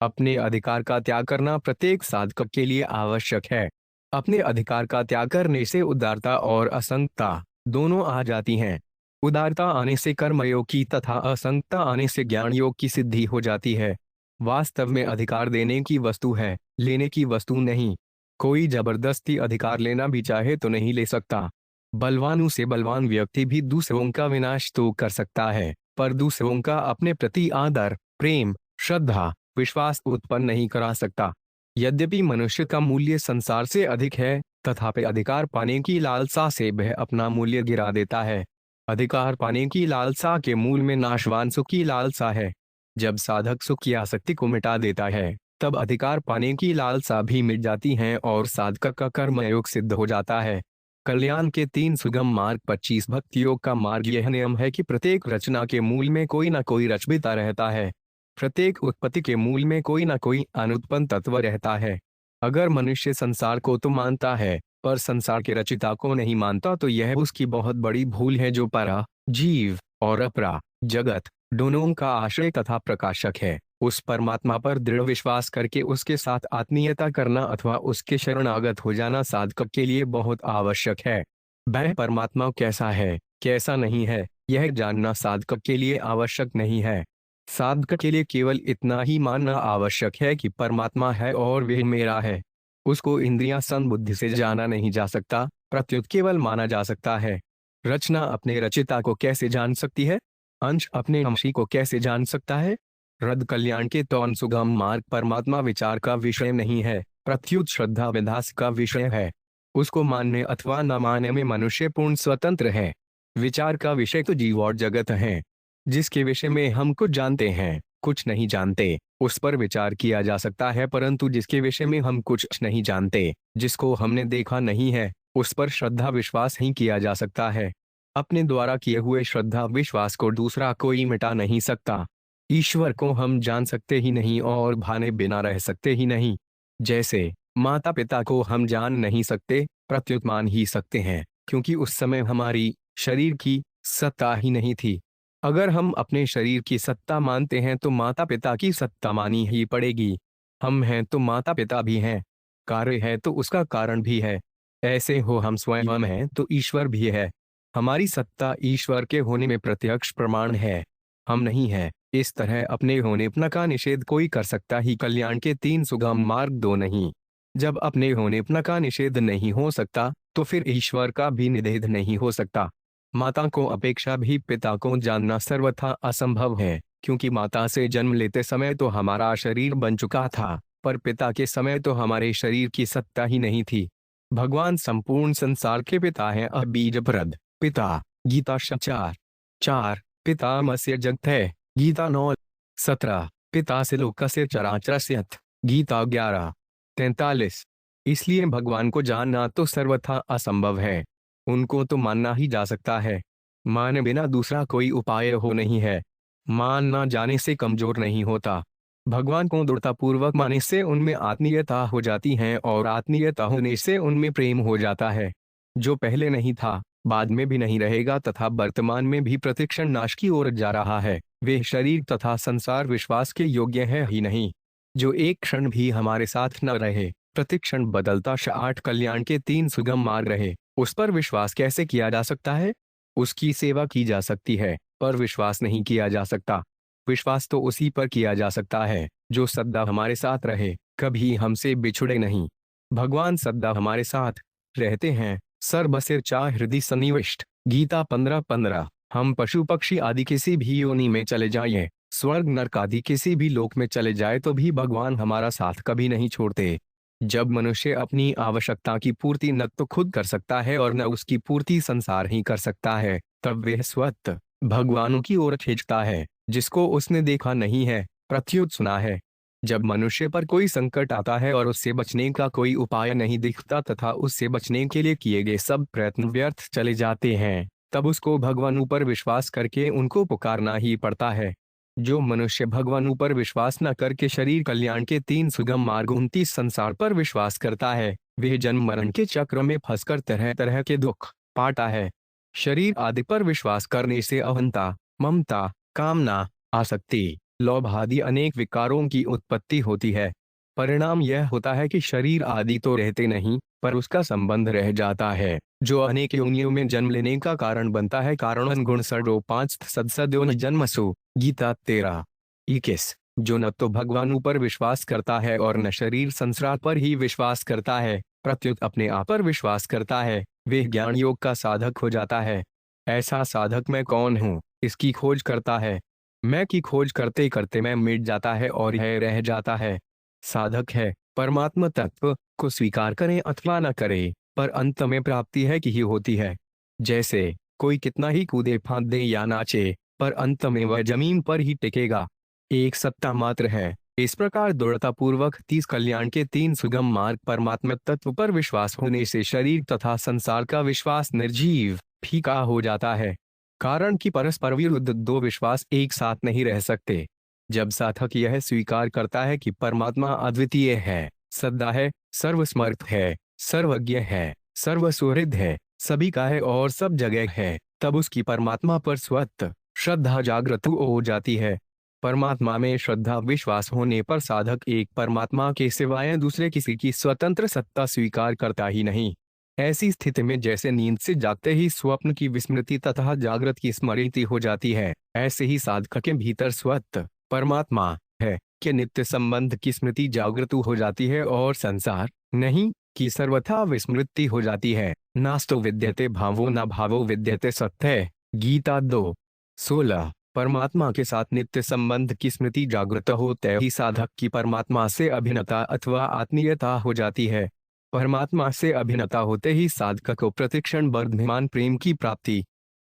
A: अपने अधिकार का त्याग करना प्रत्येक साधक के लिए आवश्यक है। अपने अधिकार का त्याग करने से उदारता और असंगता दोनों आ जाती हैं। उदारता आने से कर्मयोग की तथा असंगता आने से ज्ञान योग की सिद्धि हो जाती है। वास्तव में अधिकार देने की वस्तु है, लेने की वस्तु नहीं। कोई जबरदस्ती अधिकार लेना भी चाहे तो नहीं ले सकता। बलवानों से बलवान व्यक्ति भी दूसरों का विनाश तो कर सकता है, पर दूसरों का अपने प्रति आदर, प्रेम, श्रद्धा, विश्वास उत्पन्न नहीं करा सकता। यद्यपि मनुष्य का मूल्य संसार से अधिक है, तथापि अधिकार पाने की लालसा से वह अपना मूल्य गिरा देता है। अधिकार पाने की लालसा के मूल में नाशवान सुख की लालसा है। जब साधक सुख की आसक्ति को मिटा देता है, तब अधिकार पाने की लालसा भी मिट जाती है और साधक का कर्मयोग सिद्ध हो जाता है। कल्याण के तीन सुगम मार्ग। 25 भक्ति योग का मार्ग। यह नियम है कि प्रत्येक रचना के मूल में कोई न कोई रचयिता रहता है। प्रत्येक उत्पत्ति के मूल में कोई न कोई अनुत्पन्न तत्व रहता है। अगर मनुष्य संसार को तो मानता है, पर संसार के रचिता को नहीं मानता तो यह उसकी बहुत बड़ी भूल है, जो परा, जीव और अपरा, जगत, दोनों का आश्रय तथा प्रकाशक है। उस परमात्मा पर दृढ़ विश्वास करके उसके साथ आत्मीयता करना अथवा उसके शरणागत हो जाना साधक के लिए बहुत आवश्यक है। वह परमात्मा कैसा है, कैसा नहीं है, यह जानना साधक के लिए आवश्यक नहीं है। साधक के लिए केवल इतना ही मानना आवश्यक है कि परमात्मा है और वह मेरा है। उसको इंद्रियां संबुद्धि से जाना नहीं जा सकता, प्रत्युत केवल माना जा सकता है। रचना अपने रचिता को कैसे जान सकती है? अंश अपने अंशी को कैसे जान सकता है? रद कल्याण के तौन सुगम मार्ग परमात्मा विचार का विषय नहीं है, प्रत्युत श्रद्धा विधास का विषय है। उसको मानने अथवा न मानने में मनुष्य पूर्ण स्वतंत्र है। विचार का विषय तो जीव और जगत है। जिसके विषय में हम कुछ जानते हैं, कुछ नहीं जानते, उस पर विचार किया जा सकता है, परंतु जिसके विषय में हम कुछ नहीं जानते, जिसको हमने देखा नहीं है, उस पर श्रद्धा विश्वास ही किया जा सकता है। अपने द्वारा किए हुए श्रद्धा विश्वास को दूसरा कोई मिटा नहीं सकता। ईश्वर को हम जान सकते ही नहीं और भाने बिना रह सकते ही नहीं। जैसे माता पिता को हम जान नहीं सकते, प्रत्युत मान ही सकते हैं, क्योंकि उस समय हमारी शरीर की सत्ता ही नहीं थी। अगर हम अपने शरीर की सत्ता मानते हैं तो माता पिता की सत्ता मानी ही पड़ेगी। हम हैं तो माता पिता भी हैं, कार्य है तो उसका कारण भी है। ऐसे हो हम स्वयं हैं तो ईश्वर भी है। हमारी सत्ता ईश्वर के होने में प्रत्यक्ष प्रमाण है, हम नहीं है। इस तरह अपने होनेपन का निषेध कोई कर सकता ही कल्याण के तीन सुगम मार्ग दो नहीं। जब अपने होनेपन का निषेध नहीं हो सकता तो फिर ईश्वर का भी निषेध नहीं हो सकता। माता को अपेक्षा भी पिता को जानना सर्वथा असंभव है, क्योंकि माता से जन्म लेते समय तो हमारा शरीर बन चुका था, पर पिता के समय तो हमारे शरीर की सत्ता ही नहीं थी। भगवान संपूर्ण संसार के पिता हैं, अबीजप्रद पिता। गीता 4:4 पितामस्य जगत है। गीता 9:17 पिता से लोकस्य चराचरस्य। गीता 11:43। इसलिए भगवान को जानना तो सर्वथा असंभव है, उनको तो मानना ही जा सकता है। माने बिना दूसरा कोई उपाय हो नहीं है। मान ना जाने से कमजोर नहीं होता। भगवान को दृढ़तापूर्वक मानने से उनमें आत्मीयता हो जाती है और आत्मीयता होने से उनमें प्रेम हो जाता है। जो पहले नहीं था, बाद में भी नहीं रहेगा तथा वर्तमान में भी प्रतिक्षण नाश की ओर जा रहा है, वे शरीर तथा संसार विश्वास के योग्य है ही नहीं। जो एक क्षण भी हमारे साथ न रहे, प्रतिक्षण बदलता 8 कल्याण के 3 सुगम मार्ग रहे, उस पर विश्वास कैसे किया जा सकता है? उसकी सेवा की जा सकती है, पर विश्वास नहीं किया जा सकता। विश्वास तो उसी पर किया जा सकता है जो सदा हमारे साथ रहे, कभी हमसे बिछुड़े नहीं। भगवान सदा हमारे साथ रहते हैं, सर्वसिर चा हृदय सन्निविष्ट। गीता 15:15। हम पशु पक्षी आदि किसी भी योनि में चले जाएं, स्वर्ग नरक आदि किसी भी लोक में चले जाए तो भी भगवान हमारा साथ कभी नहीं छोड़ते। जब मनुष्य अपनी आवश्यकता की पूर्ति न तो खुद कर सकता है और न उसकी पूर्ति संसार ही कर सकता है, तब वह स्वतः भगवानों की ओर खींचता है, जिसको उसने देखा नहीं है, प्रत्युत सुना है। जब मनुष्य पर कोई संकट आता है और उससे बचने का कोई उपाय नहीं दिखता तथा उससे बचने के लिए किए गए सब प्रयत्न व्यर्थ चले जाते हैं, तब उसको भगवानों पर विश्वास करके उनको पुकारना ही पड़ता है। जो मनुष्य भगवानों पर विश्वास न करके शरीर कल्याण के 3 सुगम मार्ग 29 संसार पर विश्वास करता है, वह जन्म मरण के चक्र में फंसकर तरह तरह के दुख पाता है। शरीर आदि पर विश्वास करने से अहंता, ममता, कामना, आसक्ति, लोभ आदि अनेक विकारों की उत्पत्ति होती है। परिणाम यह होता है कि शरीर आदि तो रहते नहीं, पर उसका संबंध रह जाता है, जो अनेक योनियों में जन्म लेने का कारण बनता है। कारण गुण सडो 5 सदसद्यो न जन्मसु। गीता 13:21। जो न तो भगवान पर विश्वास करता है और न शरीर संसार पर ही विश्वास करता है, प्रत्युत अपने आप पर विश्वास करता है, वह ज्ञान योग का साधक हो जाता है। ऐसा साधक मैं कौन हूँ, इसकी खोज करता है। मैं की खोज करते करते मैं मिट जाता है और यह रह जाता है। साधक है, परमात्मा तत्व को स्वीकार करें अथवा न करें, पर अंत में प्राप्ति है कि ही होती है। जैसे कोई कितना ही कूदे फांदे या नाचे, पर अंत में वह जमीन पर ही टिकेगा, एक सत्ता मात्र है। इस प्रकार दृढ़तापूर्वक 30 कल्याण के 3 सुगम मार्ग परमात्मा तत्व पर विश्वास होने से शरीर तथा संसार का विश्वास निर्जीव फीका हो जाता है। कारण कि परस्पर विरुद्ध दो विश्वास एक साथ नहीं रह सकते। जब साधक यह स्वीकार करता है कि परमात्मा अद्वितीय है, सदा है, सर्वसमर्थ है, सर्वज्ञ है, सर्वसुहृद है, सभी का है और सब जगह है, तब उसकी परमात्मा पर स्वतः श्रद्धा जागृत हो जाती है। परमात्मा में श्रद्धा विश्वास होने पर साधक एक परमात्मा के सिवाय दूसरे किसी की स्वतंत्र सत्ता स्वीकार करता ही नहीं। ऐसी स्थिति में जैसे नींद से जागते ही स्वप्न की विस्मृति तथा जागृत की स्मृति हो जाती है, ऐसे ही साधक के भीतर स्वतः परमात्मा है कि नित्य संबंध की स्मृति जागृत हो जाती है और संसार नहीं की सर्वथा विस्मृति हो जाती है। नास्तो विद्यते भावो न भावो विद्यते सत्य। गीता 2:16। परमात्मा के साथ नित्य संबंध की स्मृति जागृत होते ही साधक की परमात्मा से अभिन्नता अथवा आत्मीयता हो जाती है। परमात्मा से अभिन्नता होते ही साधक को प्रतिक्षण वर्धमान प्रेम की प्राप्ति।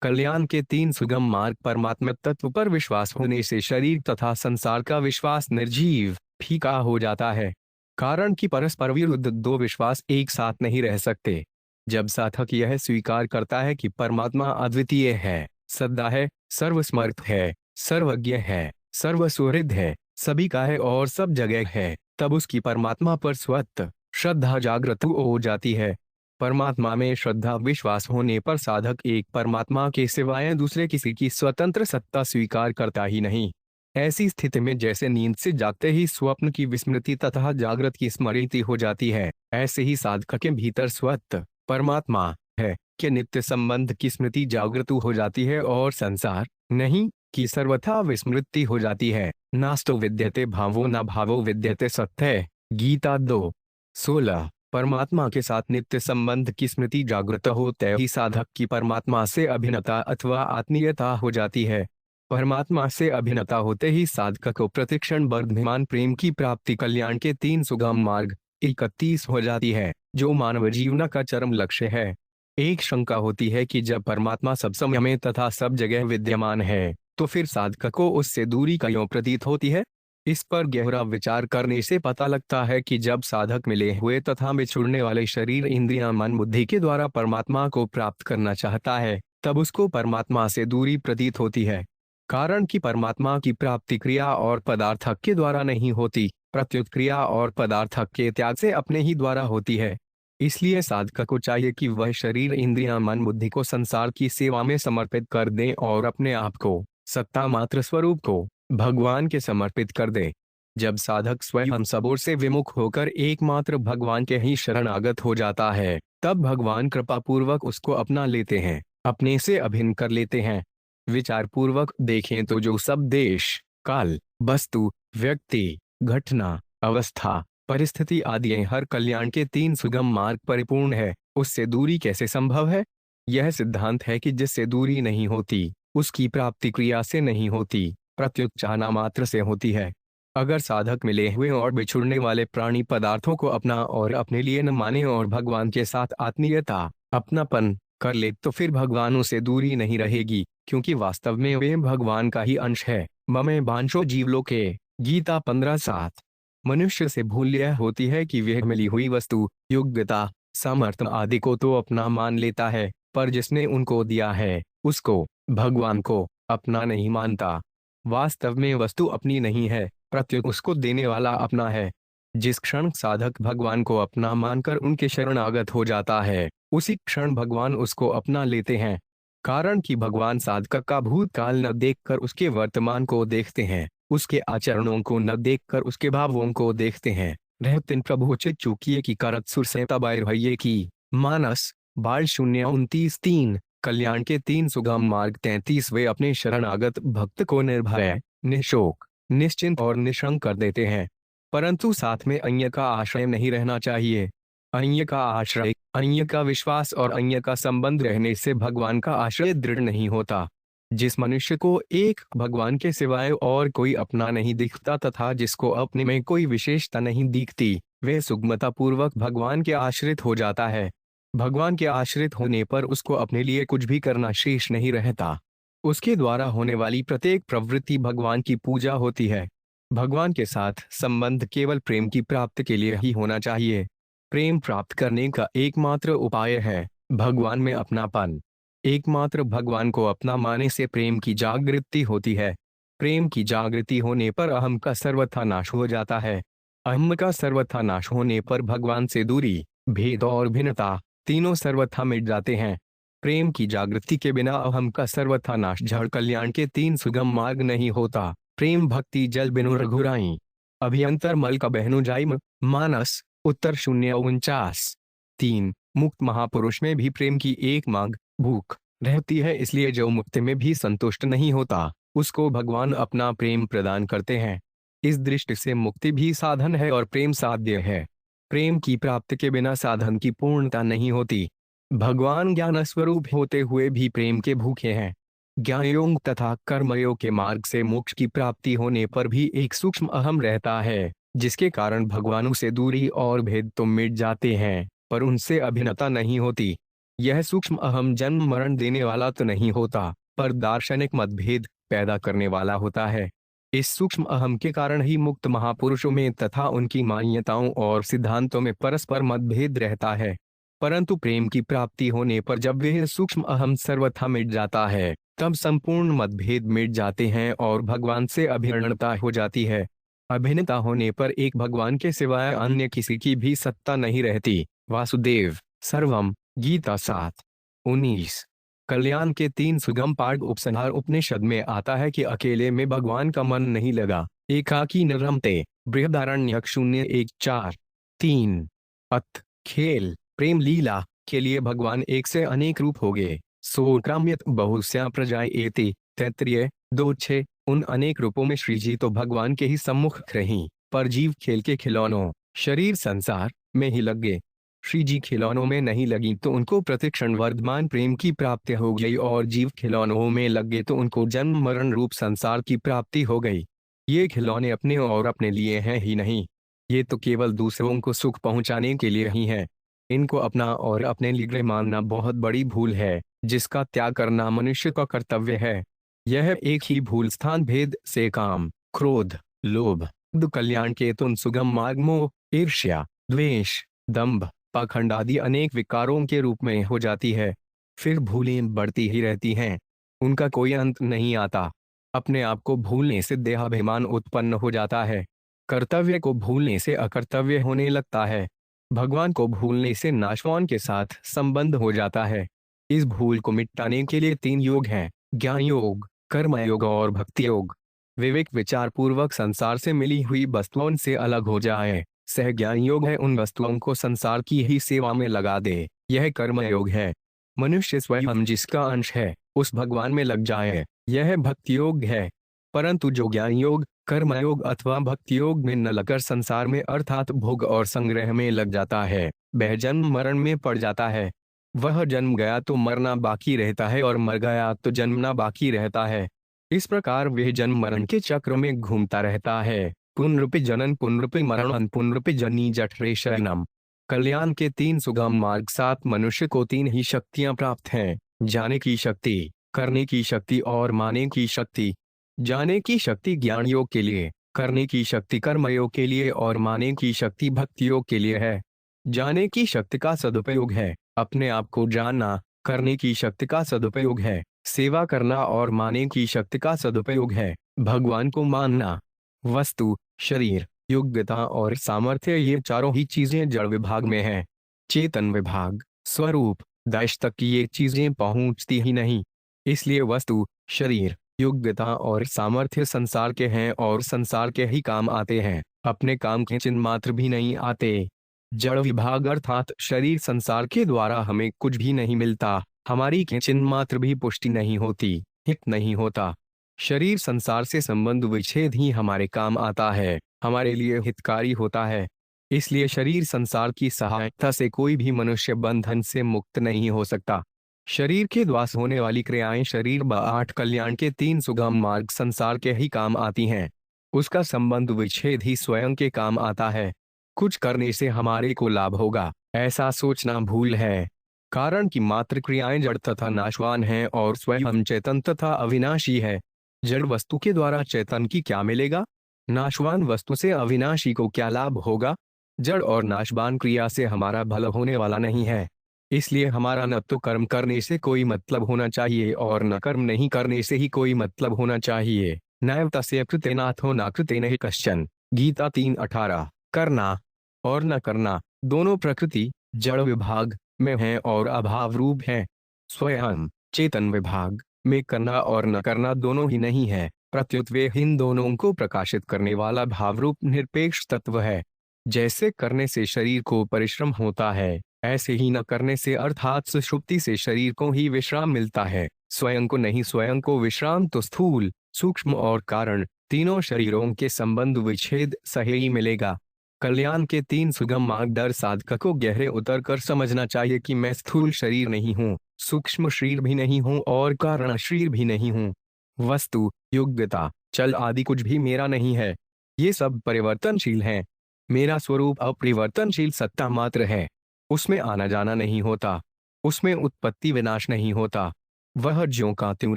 A: कल्याण के 3 सुगम मार्ग। परमात्मा तत्व पर विश्वास होने से शरीर तथा संसार का विश्वास निर्जीव फीका हो जाता है, कारण कि परस्पर विरुद्ध दो विश्वास एक साथ नहीं रह सकते। जब साधक यह स्वीकार करता है कि परमात्मा अद्वितीय है, सदा है, सर्वसमर्थ है, सर्वज्ञ है, सर्वसुहृद है, सभी का है और सब जगह है, तब उसकी परमात्मा पर स्वतः श्रद्धा जागृत हो जाती है। परमात्मा में श्रद्धा विश्वास होने पर साधक एक परमात्मा के सिवाय दूसरे किसी की स्वतंत्र सत्ता स्वीकार करता ही नहीं। ऐसी स्थिति में जैसे नींद से जागते ही स्वप्न की विस्मृति तथा जागृत की स्मृति हो जाती है, ऐसे ही साधक के भीतर स्वतः परमात्मा है कि नित्य संबंध की स्मृति जागृत हो जाती है और संसार नहीं की सर्वथा विस्मृति हो जाती है। नास्तो विद्यते भावो न भावो विद्यते सत्य। गीता 2:16। परमात्मा के साथ नित्य संबंध की स्मृति जागृत होते ही साधक की परमात्मा से अभिन्नता अथवा आत्मीयता हो जाती है। परमात्मा से अभिन्नता होते ही साधक को प्रतिक्षण वर्धमान प्रेम की प्राप्ति। कल्याण के 3 सुगम मार्ग 31 हो जाती है, जो मानव जीवन का चरम लक्ष्य है। एक शंका होती है कि जब परमात्मा सब समय में तथा सब जगह विद्यमान है, तो फिर साधक को उससे दूरी क्यों प्रतीत होती है? इस पर गहरा विचार करने से पता लगता है कि जब साधक मिले हुए तथा बिछुड़ने वाले शरीर इंद्रियां मन बुद्धि के द्वारा परमात्मा को प्राप्त करना चाहता है, तब उसको परमात्मा से दूरी प्रतीत होती है। कारण कि परमात्मा की प्राप्ति क्रिया और पदार्थक के द्वारा नहीं होती, प्रत्युत क्रिया और पदार्थक के त्याग से अपने ही द्वारा होती है। इसलिए साधक को चाहिए कि वह शरीर इंद्रियां मन बुद्धि को संसार की सेवा में समर्पित कर दे और अपने आप को, सत्ता मात्र स्वरूप को भगवान के समर्पित कर दे। जब साधक स्वयं सब ओर से विमुख होकर एकमात्र भगवान के ही शरणागत हो जाता है, तब भगवान कृपा पूर्वक उसको अपना लेते हैं, अपने से अभिन्न कर लेते हैं। विचार पूर्वक देखें तो जो सब देश, काल, वस्तु, व्यक्ति, घटना, अवस्था, परिस्थिति आदि हर कल्याण के 3 सुगम मार्ग परिपूर्ण है, उससे दूरी कैसे संभव है? यह सिद्धांत है कि जिससे दूरी नहीं होती, उसकी प्राप्ति क्रिया से नहीं होती, प्रत्युत चाहना मात्र से होती है। अगर साधक मिले हुए और बिछुड़ने वाले प्राणी पदार्थों को अपना और अपने लिए न माने और भगवान के साथ आत्मीयता, अपनापन कर ले, तो फिर भगवान उसे दूरी नहीं रहेगी, क्योंकि वास्तव में वे भगवान का ही अंश है। ममे बांशो जीवलोके। गीता 15:7। मनुष्य से भूल यह होती है कि वह मिली हुई वस्तु, योग्यता, सामर्थ्य आदि को तो अपना मान लेता है, पर जिसने उनको दिया है, उसको, भगवान को, अपना नहीं मानता। वास्तव में वस्तु अपनी नहीं है, प्रत्युत उसको देने वाला अपना है। जिस क्षण साधक भगवान को अपना मानकर उनके शरणागत हो जाता है, उसी क्षण भगवान उसको अपना लेते हैं। कारण कि भगवान साधक का भूतकाल न देखकर उसके वर्तमान को देखते हैं, उसके आचरणों को न देखकर उसके भावों को देखते हैं। रहतिन प्रभु चित चूकिए की करत सुर से तबायर भइये की। मानस बाल 0:29-3। कल्याण के 3 सुगम मार्ग 33। वे अपने शरणागत भक्त को निर्भय, निशोक, निश्चिंत और निशंक कर देते हैं, परंतु साथ में अन्य का आश्रय नहीं रहना चाहिए। अन्य का आश्रय, अन्य का विश्वास और अन्य का संबंध रहने से भगवान का आश्रय दृढ़ नहीं होता। जिस मनुष्य को एक भगवान के सिवाय और कोई अपना नहीं दिखता तथा जिसको अपने में कोई विशेषता नहीं दिखती, वह सुगमता पूर्वक भगवान के आश्रित हो जाता है। भगवान के आश्रित होने पर उसको अपने लिए कुछ भी करना शेष नहीं रहता। उसके द्वारा होने वाली प्रत्येक प्रवृत्ति भगवान की पूजा होती है। भगवान के साथ संबंध केवल प्रेम की प्राप्ति के लिए ही होना चाहिए। प्रेम प्राप्त करने का एकमात्र उपाय है भगवान में अपनापन। एकमात्र भगवान को अपना माने से प्रेम की जागृति होती है। प्रेम की जागृति होने पर अहम का सर्वथा नाश हो जाता है। अहम का सर्वथा नाश होने पर भगवान से दूरी, भेद और भिन्नता तीनों सर्वथा मिट जाते हैं। प्रेम की जागृति के बिना अहम का सर्वथा नाश। जड़ कल्याण के तीन सुगम मार्ग नहीं होता। प्रेम भक्ति जल बिनु रघुराई। अभियंतर मल का बहनु जाइम। मानस उत्तर 049। 3 मुक्त महापुरुष में भी प्रेम की एक मांग भूख रहती है, इसलिए जो मुक्ति में भी संतुष्ट नहीं होता उसको भगवान अपना प्रेम प्रदान करते हैं। इस दृष्टि से मुक्ति भी साधन है और प्रेम साध्य है। प्रेम की प्राप्ति के बिना साधन की पूर्णता नहीं होती। भगवान ज्ञान स्वरूप होते हुए भी प्रेम के भूखे हैं। ज्ञान योग तथा कर्मयोग के मार्ग से मोक्ष की प्राप्ति होने पर भी एक सूक्ष्म अहम रहता है, जिसके कारण भगवानों से दूरी और भेद तो मिट जाते हैं पर उनसे अभिन्नता नहीं होती। यह सूक्ष्म अहम जन्म मरण देने वाला तो नहीं होता पर दार्शनिक मतभेद पैदा करने वाला होता है। इस सूक्ष्म अहम के कारण ही मुक्त महापुरुषों में तथा उनकी मान्यताओं और सिद्धांतों में परस्पर मतभेद रहता है। परंतु प्रेम की प्राप्ति होने पर जब वह सूक्ष्म अहम सर्वथा मिट जाता है तब संपूर्ण मतभेद मिट जाते हैं और भगवान से अभिन्नता हो जाती है। अभिन्नता होने पर एक भगवान के सिवाय अन्य किसी की भी सत्ता नहीं रहती। वासुदेव सर्वम गीता 7:19। कल्याण के तीन सुगम पाठ उपसंहार उपनिषद में आता है कि अकेले में भगवान का मन नहीं लगा। एकाकी न रमते। बृहदारण्यक 0:1-4। 3 अत खेल प्रेम लीला के लिए भगवान एक से अनेक रूप हो गए। सोक्राम्यत बहुस्या प्रजाएं एति। तैत्तरीय 2:6। उन अनेक रूपों में श्री जी तो भगवान के ही सम्मुख रहीं, पर जीव खेल के खिलौनों शरीर संसार में ही लग गए। श्री जी खिलौनों में नहीं लगी तो उनको प्रतिक्षण वर्धमान प्रेम की प्राप्ति हो गई और जीव खिलौनों में लग गए तो उनको जन्म मरण रूप संसार की प्राप्ति हो गई। ये खिलौने अपने और अपने लिए हैं ही नहीं, ये तो केवल दूसरों को सुख पहुंचाने के लिए ही है। इनको अपना और अपने लिए मानना बहुत बड़ी भूल है, जिसका त्याग करना मनुष्य का कर्तव्य है। यह एक ही भूल स्थान भेद से काम क्रोध लोभ कल्याण के तुन सुगम मार्ग मोह ईर्ष्या द्वेष दंभ पाखंड आदि अनेक विकारों के रूप में हो जाती है। फिर भूलें बढ़ती ही रहती हैं, उनका कोई अंत नहीं आता। अपने आप को भूलने से देहाभिमान उत्पन्न हो जाता है। कर्तव्य को भूलने से अकर्तव्य होने लगता है। भगवान को भूलने से नाशवान के साथ संबंध हो जाता है। इस भूल को मिटाने के लिए 3 योग हैं, ज्ञान योग कर्म योग और भक्ति योग। विवेक विचार पूर्वक संसार से मिली हुई वस्तुओं से अलग हो जाए। सह ज्ञान योग है, उन वस्तुओं को संसार की ही सेवा में लगा दे। यह कर्म योग है, मनुष्य स्वयं जिसका अंश है उस भगवान में लग जाए। यह भक्ति योग है। परंतु जो ज्ञान योग कर्म योग अथवा भक्ति योग में न लगकर संसार में अर्थात भोग और संग्रह में लग जाता है, वह जन्म मरण में पड़ जाता है। वह जन्म गया तो मरना बाकी रहता है और मर गया तो जन्मना बाकी रहता है। इस प्रकार वह जन्म मरण के चक्र में घूमता रहता है। पुनरुपि जनन पुनरुपि मरण पुनरुपि जनी जठरे शयनम। कल्याण के 3 सुगम मार्ग 7 मनुष्य को 3 ही शक्तियां प्राप्त हैं, जाने की शक्ति, करने की शक्ति और माने की शक्ति। जाने की शक्ति ज्ञान योग के लिए, करने की शक्ति कर्म योग के लिए और माने की शक्ति भक्ति योग के लिए है। जाने की शक्ति का सदुपयोग है अपने आप को जानना, करने की शक्ति का सदुपयोग है सेवा करना और माने की शक्ति का सदुपयोग है भगवान को मानना। वस्तु शरीर योग्यता और सामर्थ्य ये चारों ही चीजें जड़ विभाग में हैं। चेतन विभाग स्वरूप देश तक ये चीजें पहुंचती ही नहीं। इसलिए वस्तु शरीर योग्यता और सामर्थ्य संसार के हैं और संसार के ही काम आते हैं, अपने काम के चिन्ह मात्र भी नहीं आते। जड़ विभाग अर्थात शरीर संसार के द्वारा हमें कुछ भी नहीं मिलता, हमारी के चिन्ह मात्र भी पुष्टि नहीं होती, हित नहीं होता। शरीर संसार से संबंध विच्छेद ही हमारे काम आता है, हमारे लिए हितकारी होता है। इसलिए शरीर संसार की सहायता से कोई भी मनुष्य बंधन से मुक्त नहीं हो सकता। शरीर के द्वारा होने वाली क्रियाएं शरीर व 8 कल्याण के 3 सुगम मार्ग संसार के ही काम आती हैं। उसका संबंध विच्छेद ही स्वयं के काम आता है। कुछ करने से हमारे को लाभ होगा ऐसा सोचना भूल है, कारण कि मात्र क्रियाएं जड़ तथा नाशवान हैं और स्वयं चेतन तथा अविनाशी है। जड़ वस्तु के द्वारा चेतन की क्या मिलेगा? नाशवान वस्तु से अविनाशी को क्या लाभ होगा? जड़ और नाशवान क्रिया से हमारा भला होने वाला नहीं है। इसलिए हमारा न तो कर्म करने से कोई मतलब होना चाहिए और न कर्म नहीं करने से ही कोई मतलब होना चाहिए। नैव तस्य कृतेनाथो न कृतेन कश्चन। गीता 3:18। करना और न करना दोनों प्रकृति जड़ विभाग में है और अभाव रूप है। स्वयं चेतन विभाग में करना और न करना दोनों ही नहीं है, प्रत्युत वे इन दोनों को प्रकाशित करने वाला भावरूप निरपेक्ष तत्व है। जैसे करने से शरीर को परिश्रम होता है, ऐसे ही न करने से अर्थात सुषुप्ति से शरीर को ही विश्राम मिलता है। स्वयं को नहीं, स्वयं को विश्राम तो स्थूल, सूक्ष्म और कारण तीनों शरीरों के संबंध विच्छेद सहे ही मिलेगा। कल्याण के तीन सुगम मार्ग दर साधक को गहरे उतर कर समझना चाहिए कि मैं स्थूल शरीर नहीं हूँ, सूक्ष्म शरीर भी नहीं हूँ और कारण शरीर भी नहीं हूँ। वस्तु, योग्यता, चल आदि कुछ भी मेरा नहीं है। ये सब परिवर्तनशील हैं। मेरा स्वरूप अपरिवर्तनशील सत्ता मात्र है। उसमें आना जाना नहीं होता, उसमें उत्पत्ति विनाश नहीं होता, वह ज्यों का त्यों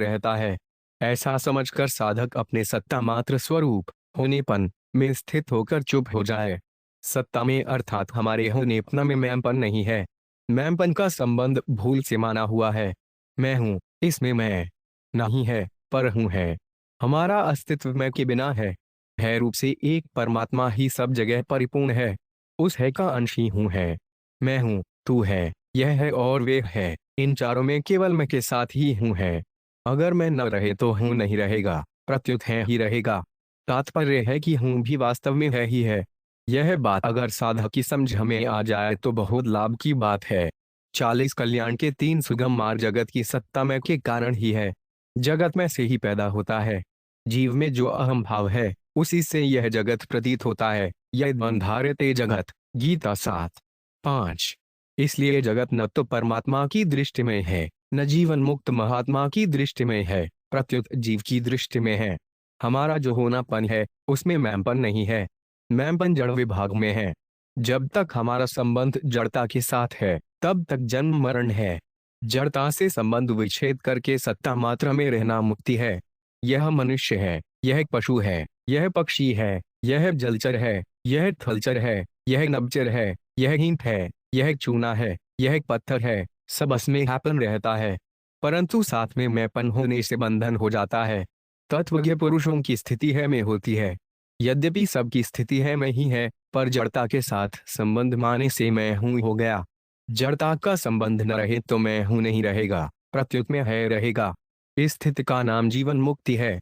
A: रहता है। ऐसा समझकर साधक अपने सत्ता मात्र स्वरूप होनेपन में स्थित होकर चुप हो जाए। सत्ता में अर्थात हमारे होनेपन में मैंपन नहीं है। मैंपन का संबंध भूल से माना हुआ है। मैं हूं, इसमें मैं नहीं है, पर हूं है। हमारा अस्तित्व मैं के बिना है रूप से एक परमात्मा ही सब जगह परिपूर्ण है। उस है का अंश ही हूं है। मैं हूं, तू है, यह है और वे है, इन चारों में केवल मैं के साथ ही हूं है। अगर मैं न रहे तो हूं नहीं रहेगा, प्रत्युत है ही रहेगा। तात्पर्य है कि हूं भी वास्तव में है ही है। यह बात अगर साधक की समझ हमें आ जाए तो बहुत लाभ की बात है। 40 कल्याण के तीन सुगम मार्ग जगत की सत्ता में के कारण ही है। जगत में से ही पैदा होता है। जीव में जो अहम भाव है, उसी से यह जगत प्रतीत होता है। यह बंधारते जगत, गीता 7:5। इसलिए जगत न तो परमात्मा की दृष्टि में है, न जीवन मुक्त महात्मा की दृष्टि में है, प्रत्युत जीव की दृष्टि में है। हमारा जो होनापन है, उसमें मैंपन नहीं है। मैंपन जड़ विभाग में है। जब तक हमारा संबंध जड़ता के साथ है, तब तक जन्म मरण है। जड़ता से संबंध विच्छेद करके सत्ता मात्रा में रहना मुक्ति है। यह मनुष्य है, यह पशु है, यह पक्षी है, यह जलचर है, यह थलचर है, यह नभचर है, यह ईंट है, यह चूना है, यह पत्थर है, सब इसमें हैपन रहता है। परंतु साथ में मैंपन होने से बंधन हो जाता है। तत्वज्ञ पुरुषों की स्थिति है में होती है। यद्यपि सबकी स्थिति है में ही है, पर जड़ता के साथ संबंध माने से मैं हूं हो गया। जड़ता का संबंध न रहे तो मैं हूं नहीं रहेगा, प्रत्युत में है रहेगा। इस स्थिति का नाम जीवन मुक्ति है।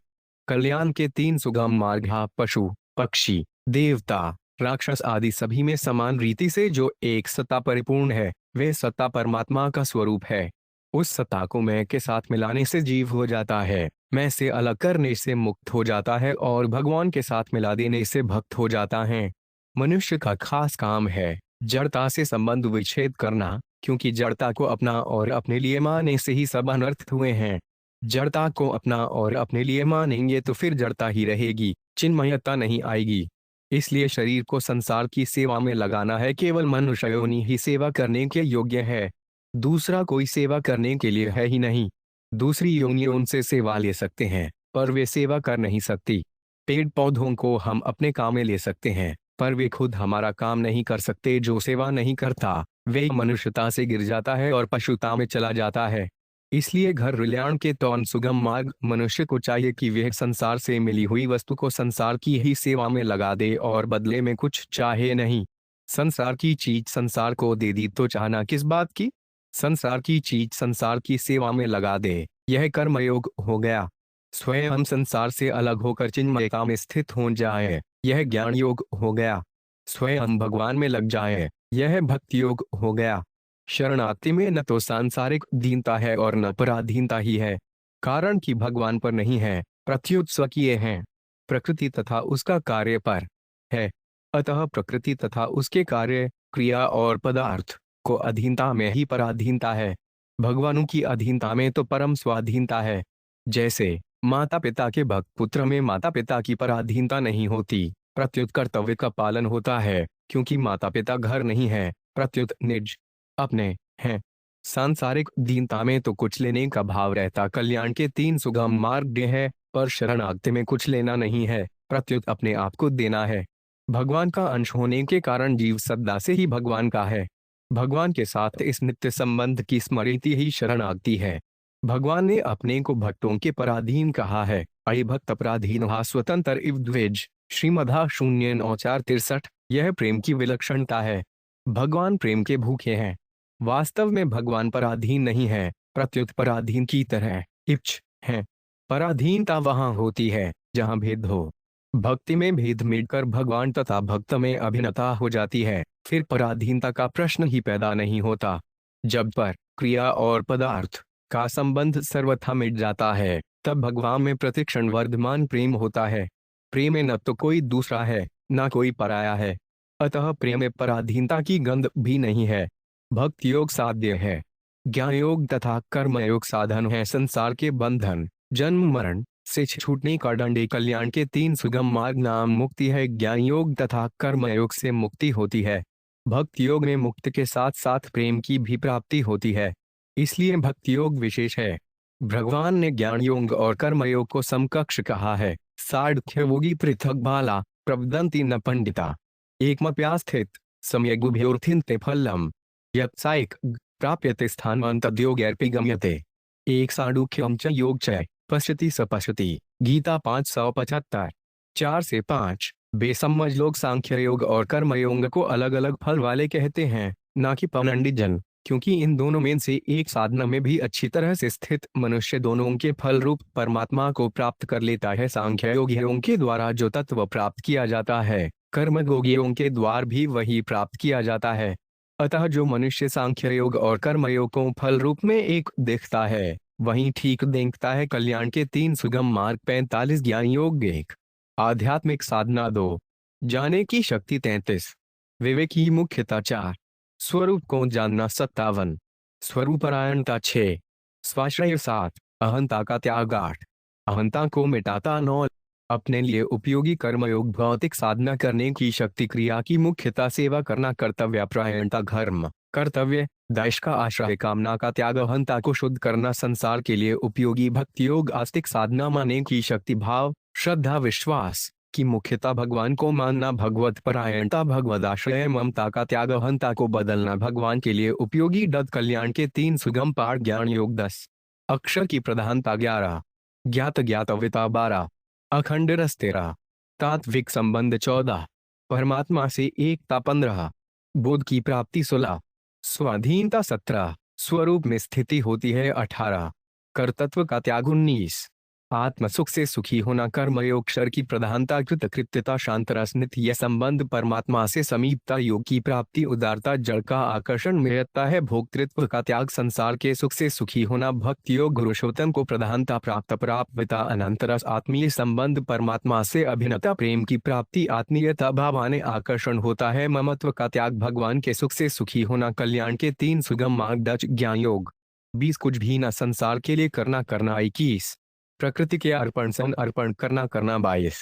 A: कल्याण के तीन सुगम मार्ग पशु, पक्षी, देवता, राक्षस आदि सभी में समान रीति से जो एक सत्ता परिपूर्ण है, वे सत्ता परमात्मा का स्वरूप है। उस सत्ता को मैं के साथ मिलाने से जीव हो जाता है, मैं से अलग करने से मुक्त हो जाता है और भगवान के साथ मिला देने से भक्त हो जाता है। मनुष्य का खास काम है जड़ता से संबंध विच्छेद करना, क्योंकि जड़ता को अपना और अपने लिए मानने से ही सब अनर्थ हुए हैं। जड़ता को अपना और अपने लिए मानेंगे तो फिर जड़ता ही रहेगी, चिन्मयता नहीं आएगी। इसलिए शरीर को संसार की सेवा में लगाना है। केवल मनुष्य योनि ही सेवा करने के योग्य है, दूसरा कोई सेवा करने के लिए है ही नहीं। दूसरी योनियां उनसे सेवा ले सकते हैं, पर वे सेवा कर नहीं सकती। पेड़ पौधों को हम अपने काम में ले सकते हैं, पर वे खुद हमारा काम नहीं कर सकते। जो सेवा नहीं करता, वे मनुष्यता से गिर जाता है और पशुता में चला जाता है। इसलिए घर कल्याण के तौन सुगम मार्ग मनुष्य को चाहिए कि वह संसार से मिली हुई वस्तु को संसार की ही सेवा में लगा दे और बदले में कुछ चाहे नहीं। संसार की चीज संसार को दे दी तो चाहना किस बात की। संसार की चीज संसार की सेवा में लगा दे, यह कर्मयोग हो गया। स्वयं हम संसार से अलग होकर चिन्मयता में स्थित हो जाए, यह ज्ञान योग हो गया। स्वयं हम भगवान में लग जाए, यह भक्ति योग हो गया। शरणार्थी में न तो सांसारिक दीनता है और न पराधीनता ही है, कारण कि भगवान पर नहीं है, प्रत्युत स्वकीय है। प्रकृति तथा उसका कार्य पर है, अतः प्रकृति तथा उसके कार्य, क्रिया और पदार्थ को अधीनता में ही पराधीनता है। भगवानों की अधीनता में तो परम स्वाधीनता है। जैसे माता पिता के भक्त पुत्र में माता पिता की पराधीनता नहीं होती, प्रत्युत कर्तव्य का पालन होता है, क्योंकि माता पिता घर नहीं है, प्रत्युत निज अपने हैं। सांसारिक दीनता में तो कुछ लेने का भाव रहता। कल्याण के तीन सुगम मार्ग है, पर शरणागति में कुछ लेना नहीं है, प्रत्युत अपने आप को देना है। भगवान का अंश होने के कारण जीव सदा से ही भगवान का है। भगवान के साथ इस नित्य संबंध की स्मृति ही शरणागति है। भगवान ने अपने को भक्तों के पराधीन कहा है। अयि भक्त अपराधीन स्वतंत्र इव द्विज, श्रीमद् 0:9-4-63। यह प्रेम की विलक्षणता है। भगवान प्रेम के भूखे हैं। वास्तव में भगवान पराधीन नहीं है, प्रत्युत पराधीन की तरह इप्च है। पराधीनता वहां होती है जहां भेद हो। भक्ति में भेद मिटकर भगवान तथा भक्त में अभिन्नता हो जाती है, फिर पराधीनता का प्रश्न ही पैदा नहीं होता। जब पर क्रिया और पदार्थ का संबंध सर्वथा मिट जाता है, तब भगवान में प्रतिक्षण वर्धमान प्रेम होता है। प्रेम में न तो कोई दूसरा है, न कोई पराया है, अतः प्रेम में पराधीनता की गंध भी नहीं है। भक्ति योग साध्य है, ज्ञान योग तथा कर्म योग साधन है संसार के बंधन जन्म मरण से छूटने का दंड। कल्याण के तीन सुगम मार्ग नाम मुक्ति है। ज्ञान योग तथा कर्म योग से मुक्ति होती है। भक्ति योग में मुक्ति के साथ साथ प्रेम की भी प्राप्ति होती है, इसलिए भक्ति योग विशेष है। भगवान ने ज्ञान योग और कर्म योग को समकक्ष कहा है। साढ़ योगी पृथक बाला प्रवदंती न पंडिता एकमप्यास्थित सम्यगुभ्योर्थिन्ते फलम यत्साइक प्राप्यते स्थानवन्तद्योगैर्पि गम्यते। एक साढ़ुख्यम च योग च पश्यति स पश्यति। गीता 575। 4 से 5। बेसमझ लोग सांख्य योग और कर्म योग को अलग अलग फल वाले कहते हैं, ना कि पंडित जन, क्योंकि इन दोनों में से एक साधना में भी अच्छी तरह से स्थित मनुष्य दोनों के फल रूप परमात्मा को प्राप्त कर लेता है। सांख्य योग के द्वारा जो तत्व प्राप्त किया जाता है, कर्म योग के द्वार भी वही प्राप्त किया जाता है। अतः जो मनुष्य सांख्य योग और कर्म योग को फल रूप में एक देखता है, वहीं ठीक देखता है। कल्याण के तीन सुगम मार्ग 45। ज्ञान योग 1। आध्यात्मिक साधना 2। जाने की शक्ति 33। विवेक की मुख्यता 4। स्वरूप को जानना 57। स्वरूपरायणता 6। स्वाश्रय 7। अहंता का त्याग 8। अहंता को मिटाता 9। अपने लिए उपयोगी कर्मयोग भौतिक साधना करने की शक्ति, क्रिया की मुख्यता, सेवा करना, कर्तव्य प्रायणता, धर्म कर्तव्य, दैश का आश्रय, कामना का त्याग, अहंता को शुद्ध करना, संसार के लिए उपयोगी भक्ति योग, आस्तिक साधना, माने की शक्ति, भाव श्रद्धा विश्वास की मुख्यता, भगवान को मानना, भगवत परायणता, भगवद आश्रय, ममता का त्याग, अहंता को बदलना, भगवान के लिए उपयोगी दत्त। कल्याण के तीन सुगम पाठ। ज्ञान योग 10। अक्षर की प्रधानता 11। ज्ञात ज्ञातव्यता 12। अखंड रस 13। तात्विक संबंध 14। परमात्मा से एकता 15। बोध की प्राप्ति 16। स्वाधीनता 17। स्वरूप में स्थिति होती है 18। कर्तृत्व का त्याग 19। आत्म सुख से सुखी होना, कर्मयोग, क्षर की प्रधानता, कृतकृत्यता, शांतरस, नित्य संबंध, परमात्मा से समीपता, योग की प्राप्ति, उदारता, जड़ का आकर्षण मिलता है, भोक्तृत्व का त्याग, संसार के सुख से सुखी होना, भक्ति योग, पुरुषोत्तम को प्रधानता, प्राप्तता, अनंतरस, आत्मीय संबंध, परमात्मा से अभिन्नता, प्रेम की प्राप्ति, आत्मीयता, भावाने आकर्षण होता है, ममत्व का त्याग, भगवान के सुख से सुखी होना। कल्याण के तीन सुगम मार्ग। डच ज्ञान योग 20। कुछ भी न संसार के लिए करना 21। प्रकृति के अर्पण सन अर्पण करना 22।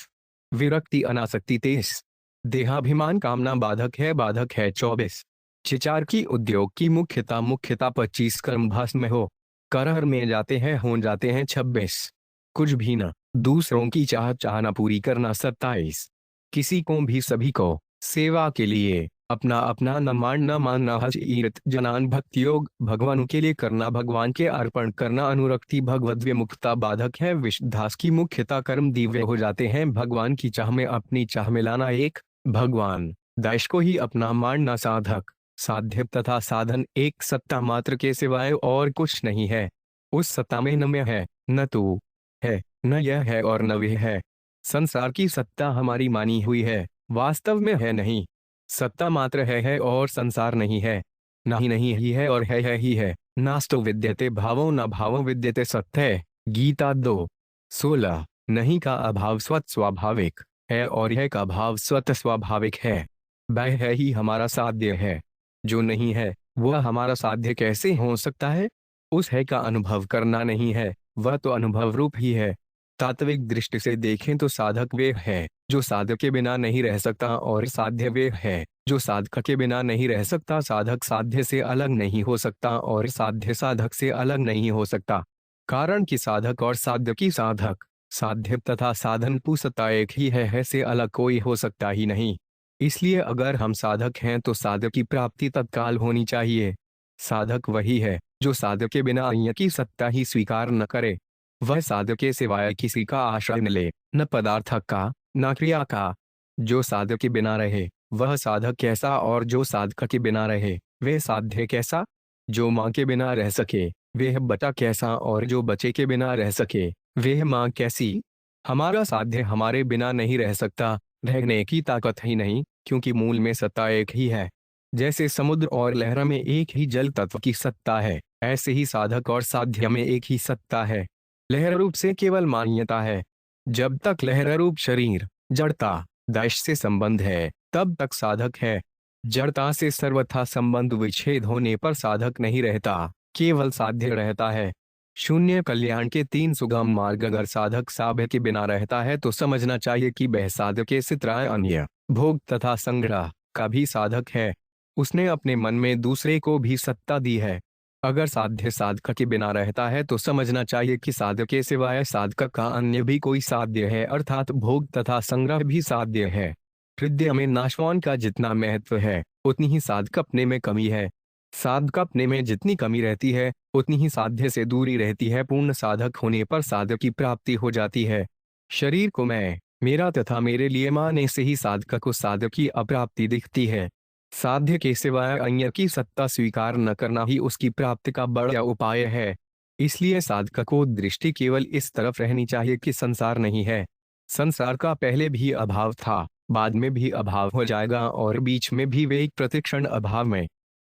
A: विरक्ति अनासक्ति 23। देहाभिमान कामना बाधक है 24। चिचार की उद्योग की मुख्यता 25। कर्म भस्म हो करहर में जाते हैं हो जाते हैं 26। कुछ भी न दूसरों की चाहना पूरी करना 27। किसी को भी सभी को सेवा के लिए अपना अपना न मानना हज ईरत जनान। भक्ति योग भगवान के लिए करना, भगवान के अर्पण करना। अनुरक्ति भगवद विमुक्ता बाधक है। विषधास की मुख्यता कर्म दिव्य हो जाते हैं, भगवान की चाह में अपनी चाह मिलाना 1। भगवान दैश को ही अपना मानना साधक साध्य तथा साधन एक सत्ता मात्र के सिवाय और कुछ नहीं है। उस सत्ता में न मैं है, न तू है, न यह है और न वह है। संसार की सत्ता हमारी मानी हुई है, वास्तव में है नहीं। सत्ता मात्र है और संसार नहीं है, नहीं ही है और है ही है। नास्तो विद्यते भावो न भावो विद्यते सत्य। गीता 2:16। नहीं का अभाव स्वत स्वाभाविक है और है का भाव स्वत स्वाभाविक है। वह है ही हमारा साध्य है, जो नहीं है वह हमारा साध्य कैसे हो सकता है। उस है का अनुभव करना नहीं है, वह तो अनुभव रूप ही है। तात्विक दृष्टि से देखें तो साधक वे है जो साधक के बिना नहीं रह सकता, और साध्य वे है जो साधक के बिना नहीं रह सकता। साधक साध्य से अलग नहीं हो सकता और साध्य साधक से अलग नहीं हो सकता, कारण कि साधक और साध्य की साधक साध्य तथा साधन पूसता एक ही है से अलग कोई हो सकता ही नहीं। इसलिए अगर हम साधक हैं तो साधक की प्राप्ति तत्काल होनी चाहिए। साधक वही है जो साधक के बिना अन्य की सत्ता ही स्वीकार न करे। वह साधक के सिवाय किसी का आश्रय न ले, न पदार्थ का न क्रिया का। जो साधक के बिना रहे वह साधक कैसा, और जो साधक के बिना रहे वह साध्य कैसा। जो माँ के बिना रह सके वह बचा कैसा, और जो बच्चे के बिना रह सके वह माँ कैसी। हमारा साध्य हमारे बिना नहीं रह सकता, रहने की ताकत ही नहीं, क्योंकि मूल में सत्ता एक ही है। जैसे समुद्र और लहर में एक ही जल तत्व की सत्ता है, ऐसे ही साधक और साध्य में एक ही सत्ता है। लहर रूप से केवल मान्यता है। जब तक लहर रूप शरीर जड़ता दैश से संबंध है तब तक साधक है। जड़ता से सर्वथा संबंध विच्छेद होने पर साधक नहीं रहता, केवल साध्य रहता है। शून्य कल्याण के तीन सुगम मार्ग। अगर साधक साध्य के बिना रहता है तो समझना चाहिए कि वह साधक के सित्राय अन्य भोग तथा संग्रह का भी साधक है। उसने अपने मन में दूसरे को भी सत्ता दी है। अगर साध्य साधक के बिना रहता है तो समझना चाहिए कि साधक के सिवाय साधक का अन्य भी कोई साध्य है, अर्थात भोग तथा संग्रह भी साध्य है। हृदय में नाशवान का जितना महत्व है उतनी ही साधक अपने में कमी है। साधक अपने में जितनी कमी रहती है उतनी ही साध्य से दूरी रहती है। पूर्ण साधक होने पर साधक की प्राप्ति हो जाती है। शरीर को मैं, मेरा तथा मेरे लिए मानने से ही साधक को साधक की अप्राप्ति दिखती है। साध्य के सिवाय अन्य की सत्ता स्वीकार न करना ही उसकी प्राप्ति का बड़ा उपाय है। इसलिए साधक को दृष्टि केवल इस तरफ रहनी चाहिए कि संसार नहीं है। संसार का पहले भी अभाव था, बाद में भी अभाव हो जाएगा और बीच में भी वे एक प्रतिक्षण अभाव में।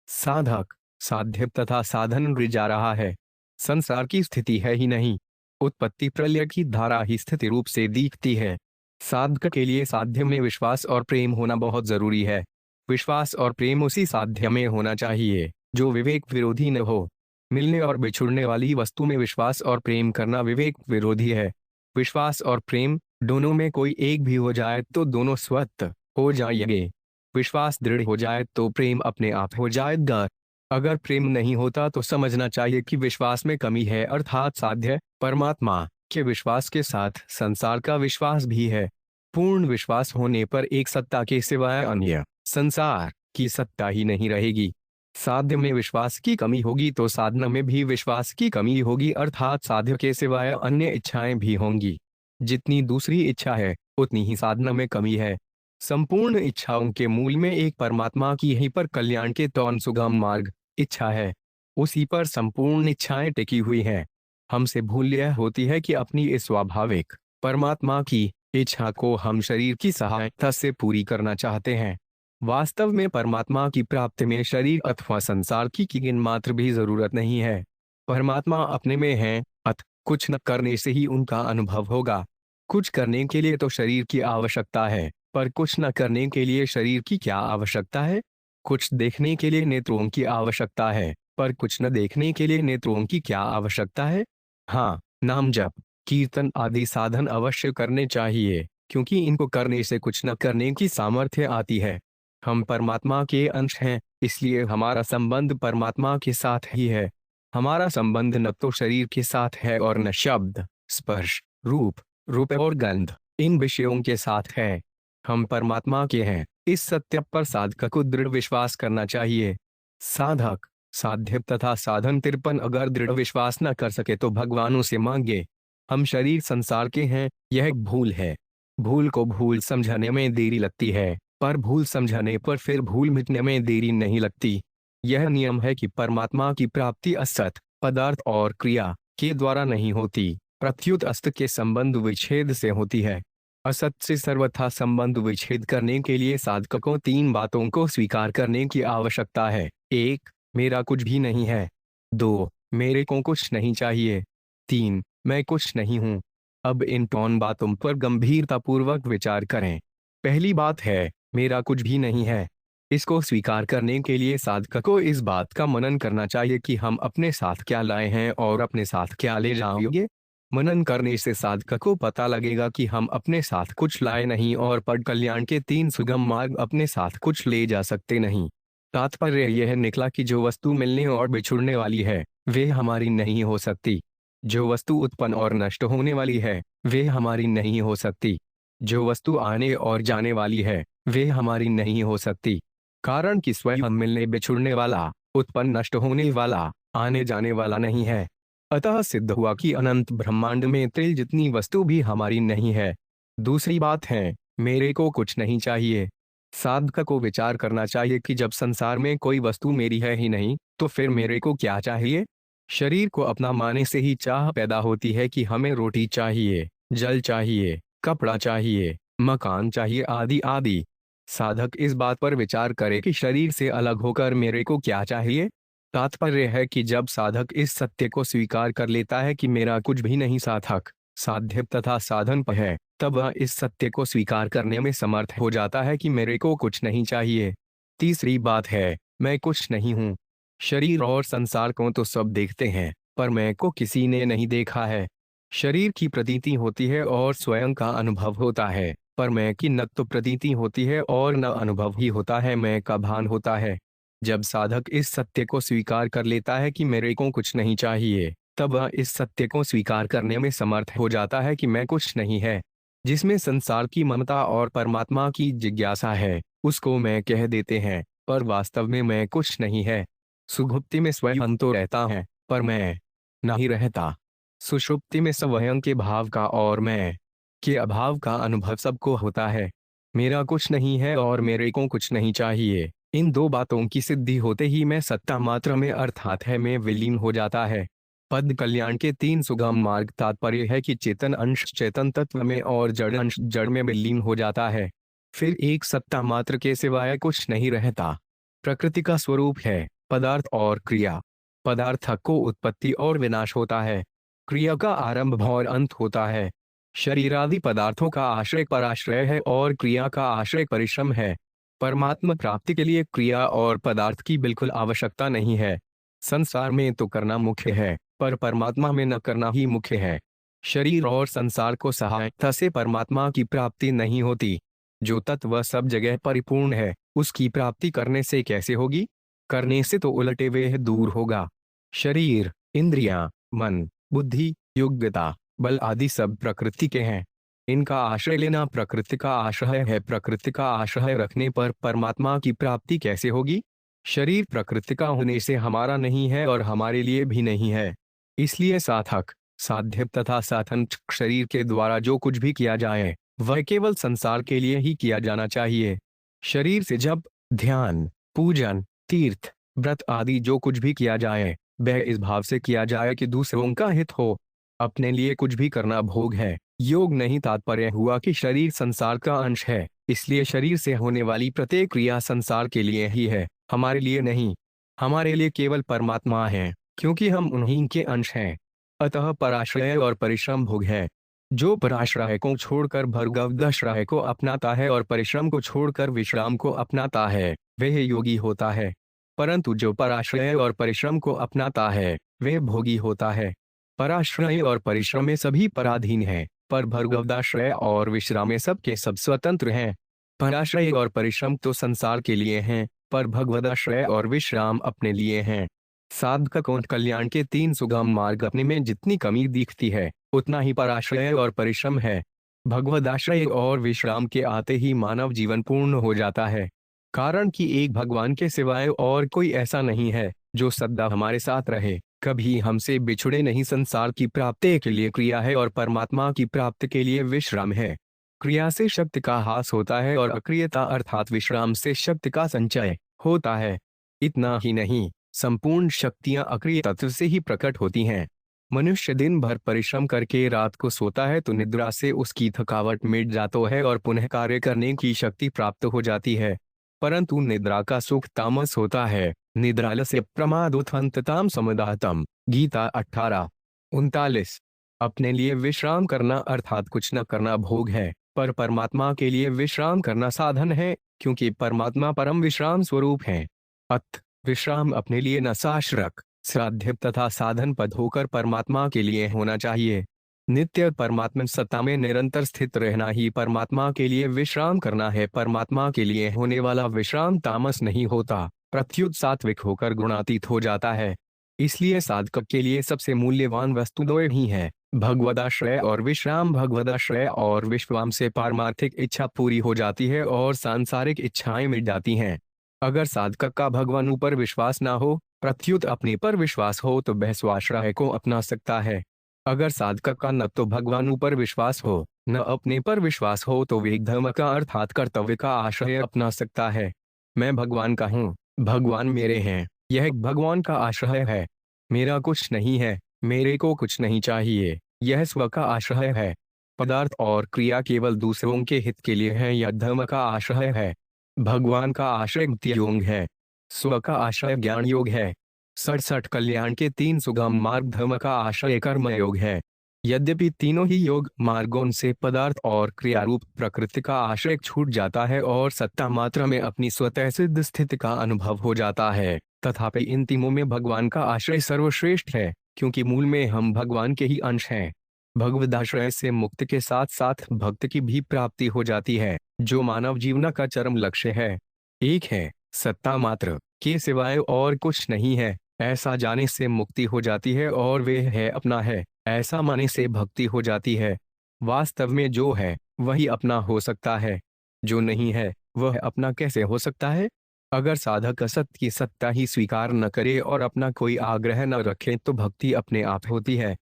A: साधक साध्य तथा साधन रह जा रहा है। संसार की स्थिति है ही नहीं, उत्पत्ति प्रलय की धारा ही स्थिति रूप से दिखती है। साधक के लिए साध्य में विश्वास और प्रेम होना बहुत जरूरी है। विश्वास और प्रेम उसी साध्य में होना चाहिए जो विवेक विरोधी न हो। मिलने और बिछुड़ने वाली वस्तु में विश्वास और प्रेम करना विवेक विरोधी है। विश्वास और प्रेम दोनों में कोई एक भी हो जाए तो दोनों स्वतः हो जाएंगे। विश्वास दृढ़ हो जाए तो प्रेम अपने आप हो जाएगा। अगर प्रेम नहीं होता तो समझना चाहिए कि विश्वास में कमी है, अर्थात साध्य परमात्मा के विश्वास के साथ संसार का विश्वास भी है। पूर्ण विश्वास होने पर एक सत्ता के सिवाय अन्य संसार की सत्ता ही नहीं रहेगी। साध्य में विश्वास की कमी होगी तो साधना में भी विश्वास की कमी होगी, अर्थात साध्य के सिवाय अन्य इच्छाएं भी होंगी। जितनी दूसरी इच्छा है उतनी ही साधना में कमी है। संपूर्ण इच्छाओं के मूल में एक परमात्मा की यहीं पर कल्याण के तौन सुगम मार्ग इच्छा है। उसी पर संपूर्ण इच्छाएं टिकी हुई हैं। हमसे भूल यह होती है कि अपनी इस स्वाभाविक परमात्मा की इच्छा को हम शरीर की सहायता से पूरी करना चाहते हैं। वास्तव में परमात्मा की प्राप्ति में शरीर अथवा संसार की किंचित मात्र भी जरूरत नहीं है। परमात्मा अपने में है, अत कुछ न करने से ही उनका अनुभव होगा। कुछ करने के लिए तो शरीर की आवश्यकता है, पर कुछ न करने के लिए शरीर की क्या आवश्यकता है। कुछ देखने के लिए नेत्रों की आवश्यकता है, पर कुछ न देखने के लिए नेत्रों की क्या आवश्यकता है। हाँ, नाम जप कीर्तन आदि साधन अवश्य करने चाहिए, क्योंकि इनको करने से कुछ न करने की सामर्थ्य आती है। हम परमात्मा के अंश हैं, इसलिए हमारा संबंध परमात्मा के साथ ही है। हमारा संबंध न तो शरीर के साथ है और न शब्द स्पर्श रूप और गंध इन विषयों के साथ है। हम परमात्मा के हैं। इस सत्य पर साधक को दृढ़ विश्वास करना चाहिए। साधक साध्य तथा साधन 53 अगर दृढ़ विश्वास न कर सके तो भगवानों से मांगे। हम शरीर संसार के हैं, यह एक भूल है। भूल को भूल समझने में देरी लगती है, पर भूल समझने पर फिर भूल मिटने में देरी नहीं लगती। यह नियम है कि परमात्मा की प्राप्ति असत पदार्थ और क्रिया के द्वारा नहीं होती, प्रत्युत अस्त के संबंध विच्छेद से होती है। असत से सर्वथा संबंध विच्छेद करने के लिए साधक को 3 बातों को स्वीकार करने की आवश्यकता है। 1. मेरा कुछ भी नहीं है। 2. मेरे को कुछ नहीं चाहिए। 3. मैं कुछ नहीं हूँ। अब इन 3 बातों पर गंभीरतापूर्वक विचार करें। पहली बात है, मेरा कुछ भी नहीं है। इसको स्वीकार करने के लिए साधक को इस बात का मनन करना चाहिए कि हम अपने साथ क्या लाए हैं और अपने साथ क्या ले जाएंगे। मनन करने से साधक को पता लगेगा कि हम अपने साथ कुछ लाए नहीं और पद कल्याण के 3 सुगम मार्ग अपने साथ कुछ ले जा सकते नहीं। तात्पर्य यह निकला कि जो वस्तु मिलने और बिछुड़ने वाली है वे हमारी नहीं हो सकती। जो वस्तु उत्पन्न और नष्ट होने वाली है वे हमारी नहीं हो सकती। जो वस्तु आने और जाने वाली है वे हमारी नहीं हो सकती। कारण कि स्वयं मिलने बिछुड़ने वाला, उत्पन्न नष्ट होने वाला, आने जाने वाला नहीं है। अतः सिद्ध हुआ कि अनंत ब्रह्मांड में तिल जितनी वस्तु भी हमारी नहीं है। दूसरी बात है, मेरे को कुछ नहीं चाहिए। साधक को विचार करना चाहिए कि जब संसार में कोई वस्तु मेरी है ही नहीं तो फिर मेरे को क्या चाहिए? शरीर को अपना माने से ही चाह पैदा होती है कि हमें रोटी चाहिए, जल चाहिए, कपड़ा चाहिए, मकान चाहिए, आदि आदि। साधक इस बात पर विचार करे कि शरीर से अलग होकर मेरे को क्या चाहिए। तात्पर्य है कि जब साधक इस सत्य को स्वीकार कर लेता है कि मेरा कुछ भी नहीं साधक, साध्य तथा साधन पर है, तब वह इस सत्य को स्वीकार करने में समर्थ हो जाता है कि मेरे को कुछ नहीं चाहिए। तीसरी बात है, मैं कुछ नहीं हूँ। शरीर और संसार को तो सब देखते हैं, पर मैं को किसी ने नहीं देखा है। शरीर की प्रतीति होती है और स्वयं का अनुभव होता है, पर मैं की न तो प्रतीति होती है और न अनुभव ही होता है, मैं का भान होता है। जब साधक इस सत्य को स्वीकार कर लेता है कि मेरे को कुछ नहीं चाहिए, तब वह इस सत्य को स्वीकार करने में समर्थ हो जाता है कि मैं कुछ नहीं है। जिसमें संसार की ममता और परमात्मा की जिज्ञासा है, उसको मैं कह देते हैं, पर वास्तव में मैं कुछ नहीं है। सुषुप्ति में स्वयं तो रहता है, पर मैं नहीं रहता। सुषुप्ति में स्वयं के भाव का और मैं के अभाव का अनुभव सबको होता है। मेरा कुछ नहीं है और मेरे को कुछ नहीं चाहिए। इन दो बातों की सिद्धि होते ही मैं सत्ता मात्र में अर्थात है में विलीन हो जाता है। पद कल्याण के तीन सुगम मार्ग तात्पर्य है कि चेतन अंश चेतन तत्व में और जड़ अंश जड़ में विलीन हो जाता है। फिर एक सत्ता मात्र के सिवाय कुछ नहीं रहता। प्रकृति का स्वरूप है पदार्थ और क्रिया। पदार्थ को उत्पत्ति और विनाश होता है, क्रिया का आरंभ और अंत होता है। शरीर आदि पदार्थों का आश्रय पराश्रय है और क्रिया का आश्रय परिश्रम है। परमात्मा प्राप्ति के लिए क्रिया और पदार्थ की बिल्कुल आवश्यकता नहीं है। संसार में तो करना मुख्य है, पर परमात्मा में न करना ही मुख्य है। शरीर और संसार को सहायता से परमात्मा की प्राप्ति नहीं होती। जो तत्व सब जगह परिपूर्ण है, उसकी प्राप्ति करने से कैसे होगी? करने से तो उलटे वे दूर होगा। शरीर, इंद्रियां, मन, बुद्धि, योग्यता, बल आदि सब प्रकृति के हैं। इनका आश्रय लेना प्रकृति का आश्रय है। प्रकृति का आश्रय रखने पर परमात्मा की प्राप्ति कैसे होगी? शरीर प्रकृति का होने से हमारा नहीं है और हमारे लिए भी नहीं है। इसलिए साधक, साध्य तथा साधन शरीर के द्वारा जो कुछ भी किया जाए, वह केवल संसार के लिए ही किया जाना चाहिए। शरीर से जब ध्यान, पूजन, तीर्थ, व्रत आदि जो कुछ भी किया जाए, वह इस भाव से किया जाए कि दूसरों का हित हो। अपने लिए कुछ भी करना भोग है, योग नहीं। तात्पर्य हुआ कि शरीर संसार का अंश है, इसलिए शरीर से होने वाली प्रत्येक क्रिया संसार के लिए ही है, हमारे लिए नहीं। हमारे लिए केवल परमात्मा है, क्योंकि हम उन्हीं के अंश हैं। अतः पराश्रय और परिश्रम भोग है। जो पराश्रय को छोड़कर भर्गवदाश्रय को अपनाता है और परिश्रम को छोड़कर विश्राम को अपनाता है, वह योगी होता है। परंतु जो पराश्रय और परिश्रम को अपनाता है, वह भोगी होता है। पराश्रय और परिश्रम में सभी पराधीन हैं, पर भर्गवदाश्रय और विश्राम में सब के सब स्वतंत्र हैं। पराश्रय और परिश्रम तो संसार के लिए हैं, पर भगवदाश्रय और विश्राम अपने लिए हैं। साधक को कल्याण के तीन सुगम मार्ग अपने में जितनी कमी दिखती है, उतना ही पराश्रय और परिश्रम है। भगवदाश्रय और विश्राम के आते ही मानव जीवन पूर्ण हो जाता है। कारण कि एक भगवान के सिवाय और कोई ऐसा नहीं है जो सदा हमारे साथ रहे, कभी हमसे बिछुड़े नहीं। संसार की प्राप्ति के लिए क्रिया है और परमात्मा की प्राप्ति के लिए विश्राम है। क्रिया से शक्ति का ह्रास होता है और अक्रियता अर्थात विश्राम से शक्ति का संचय होता है। इतना ही नहीं, संपूर्ण शक्तियां अक्रिय तत्व से ही प्रकट होती हैं। मनुष्य दिन भर परिश्रम करके रात को सोता है तो निद्रा से उसकी थकावट मिट जाती है और पुनः कार्य करने की शक्ति प्राप्त हो जाती है। परंतु निद्रा का सुख तामस होता है। निद्रालस्य प्रमादोत्थंतताम समुदातम। गीता 18:39। अपने लिए विश्राम करना अर्थात कुछ न करना भोग है, पर परमात्मा के लिए विश्राम करना साधन है, क्योंकि परमात्मा परम विश्राम स्वरूप है। अत विश्राम अपने लिए न शाश्रक, साध्य तथा साधन पद होकर परमात्मा के लिए होना चाहिए। नित्य परमात्मा सत्ता में निरंतर स्थित रहना ही परमात्मा के लिए विश्राम करना है। परमात्मा के लिए होने वाला विश्राम तामस नहीं होता, प्रत्युत सात्विक होकर गुणातीत हो जाता है। इसलिए साधक के लिए सबसे मूल्यवान वस्तु दो ही है, भगवदाश्रय और विश्राम। भगवदाश्रय और विश्राम से पारमार्थिक इच्छा पूरी हो जाती है और सांसारिक इच्छाएं मिट जाती हैं। अगर साधक का भगवान ऊपर विश्वास ना हो, प्रत्युत अपने पर विश्वास हो, तो वह स्वाश्रय को अपना सकता है। अगर साधक का न तो भगवान ऊपर विश्वास हो, न अपने पर विश्वास हो, तो वे धर्म का अर्थात कर्तव्य का आश्रय अपना सकता है। मैं भगवान का हूँ, भगवान मेरे हैं, यह भगवान का आश्रय है। मेरा कुछ नहीं है, मेरे को कुछ नहीं चाहिए, यह स्व का आश्रय है। पदार्थ और क्रिया केवल दूसरों के हित के लिए है या धर्म का आश्रय है। भगवान का आश्रय भक्ति योग है, स्व का आश्रय ज्ञान योग है। 67 कल्याण के 3 सुगम मार्ग धर्म का आश्रय कर्म योग है। यद्यपि तीनों ही योग मार्गों से पदार्थ और क्रियारूप प्रकृति का आश्रय छूट जाता है और सत्ता मात्र में अपनी स्वतः सिद्ध स्थिति का अनुभव हो जाता है, तथापि इन तीनों में भगवान का आश्रय सर्वश्रेष्ठ है, क्योंकि मूल में हम भगवान के ही अंश हैं। भगवदाश्रय से मुक्ति के साथ साथ भक्त की भी प्राप्ति हो जाती है, जो मानव जीवन का चरम लक्ष्य है। एक है, सत्ता मात्र के सिवाय और कुछ नहीं है, ऐसा जाने से मुक्ति हो जाती है, और वे है अपना है, ऐसा माने से भक्ति हो जाती है। वास्तव में जो है वही अपना हो सकता है, जो नहीं है वह अपना कैसे हो सकता है। अगर साधक असत की सत्ता ही स्वीकार न करे और अपना कोई आग्रह न रखे तो भक्ति अपने आप होती है।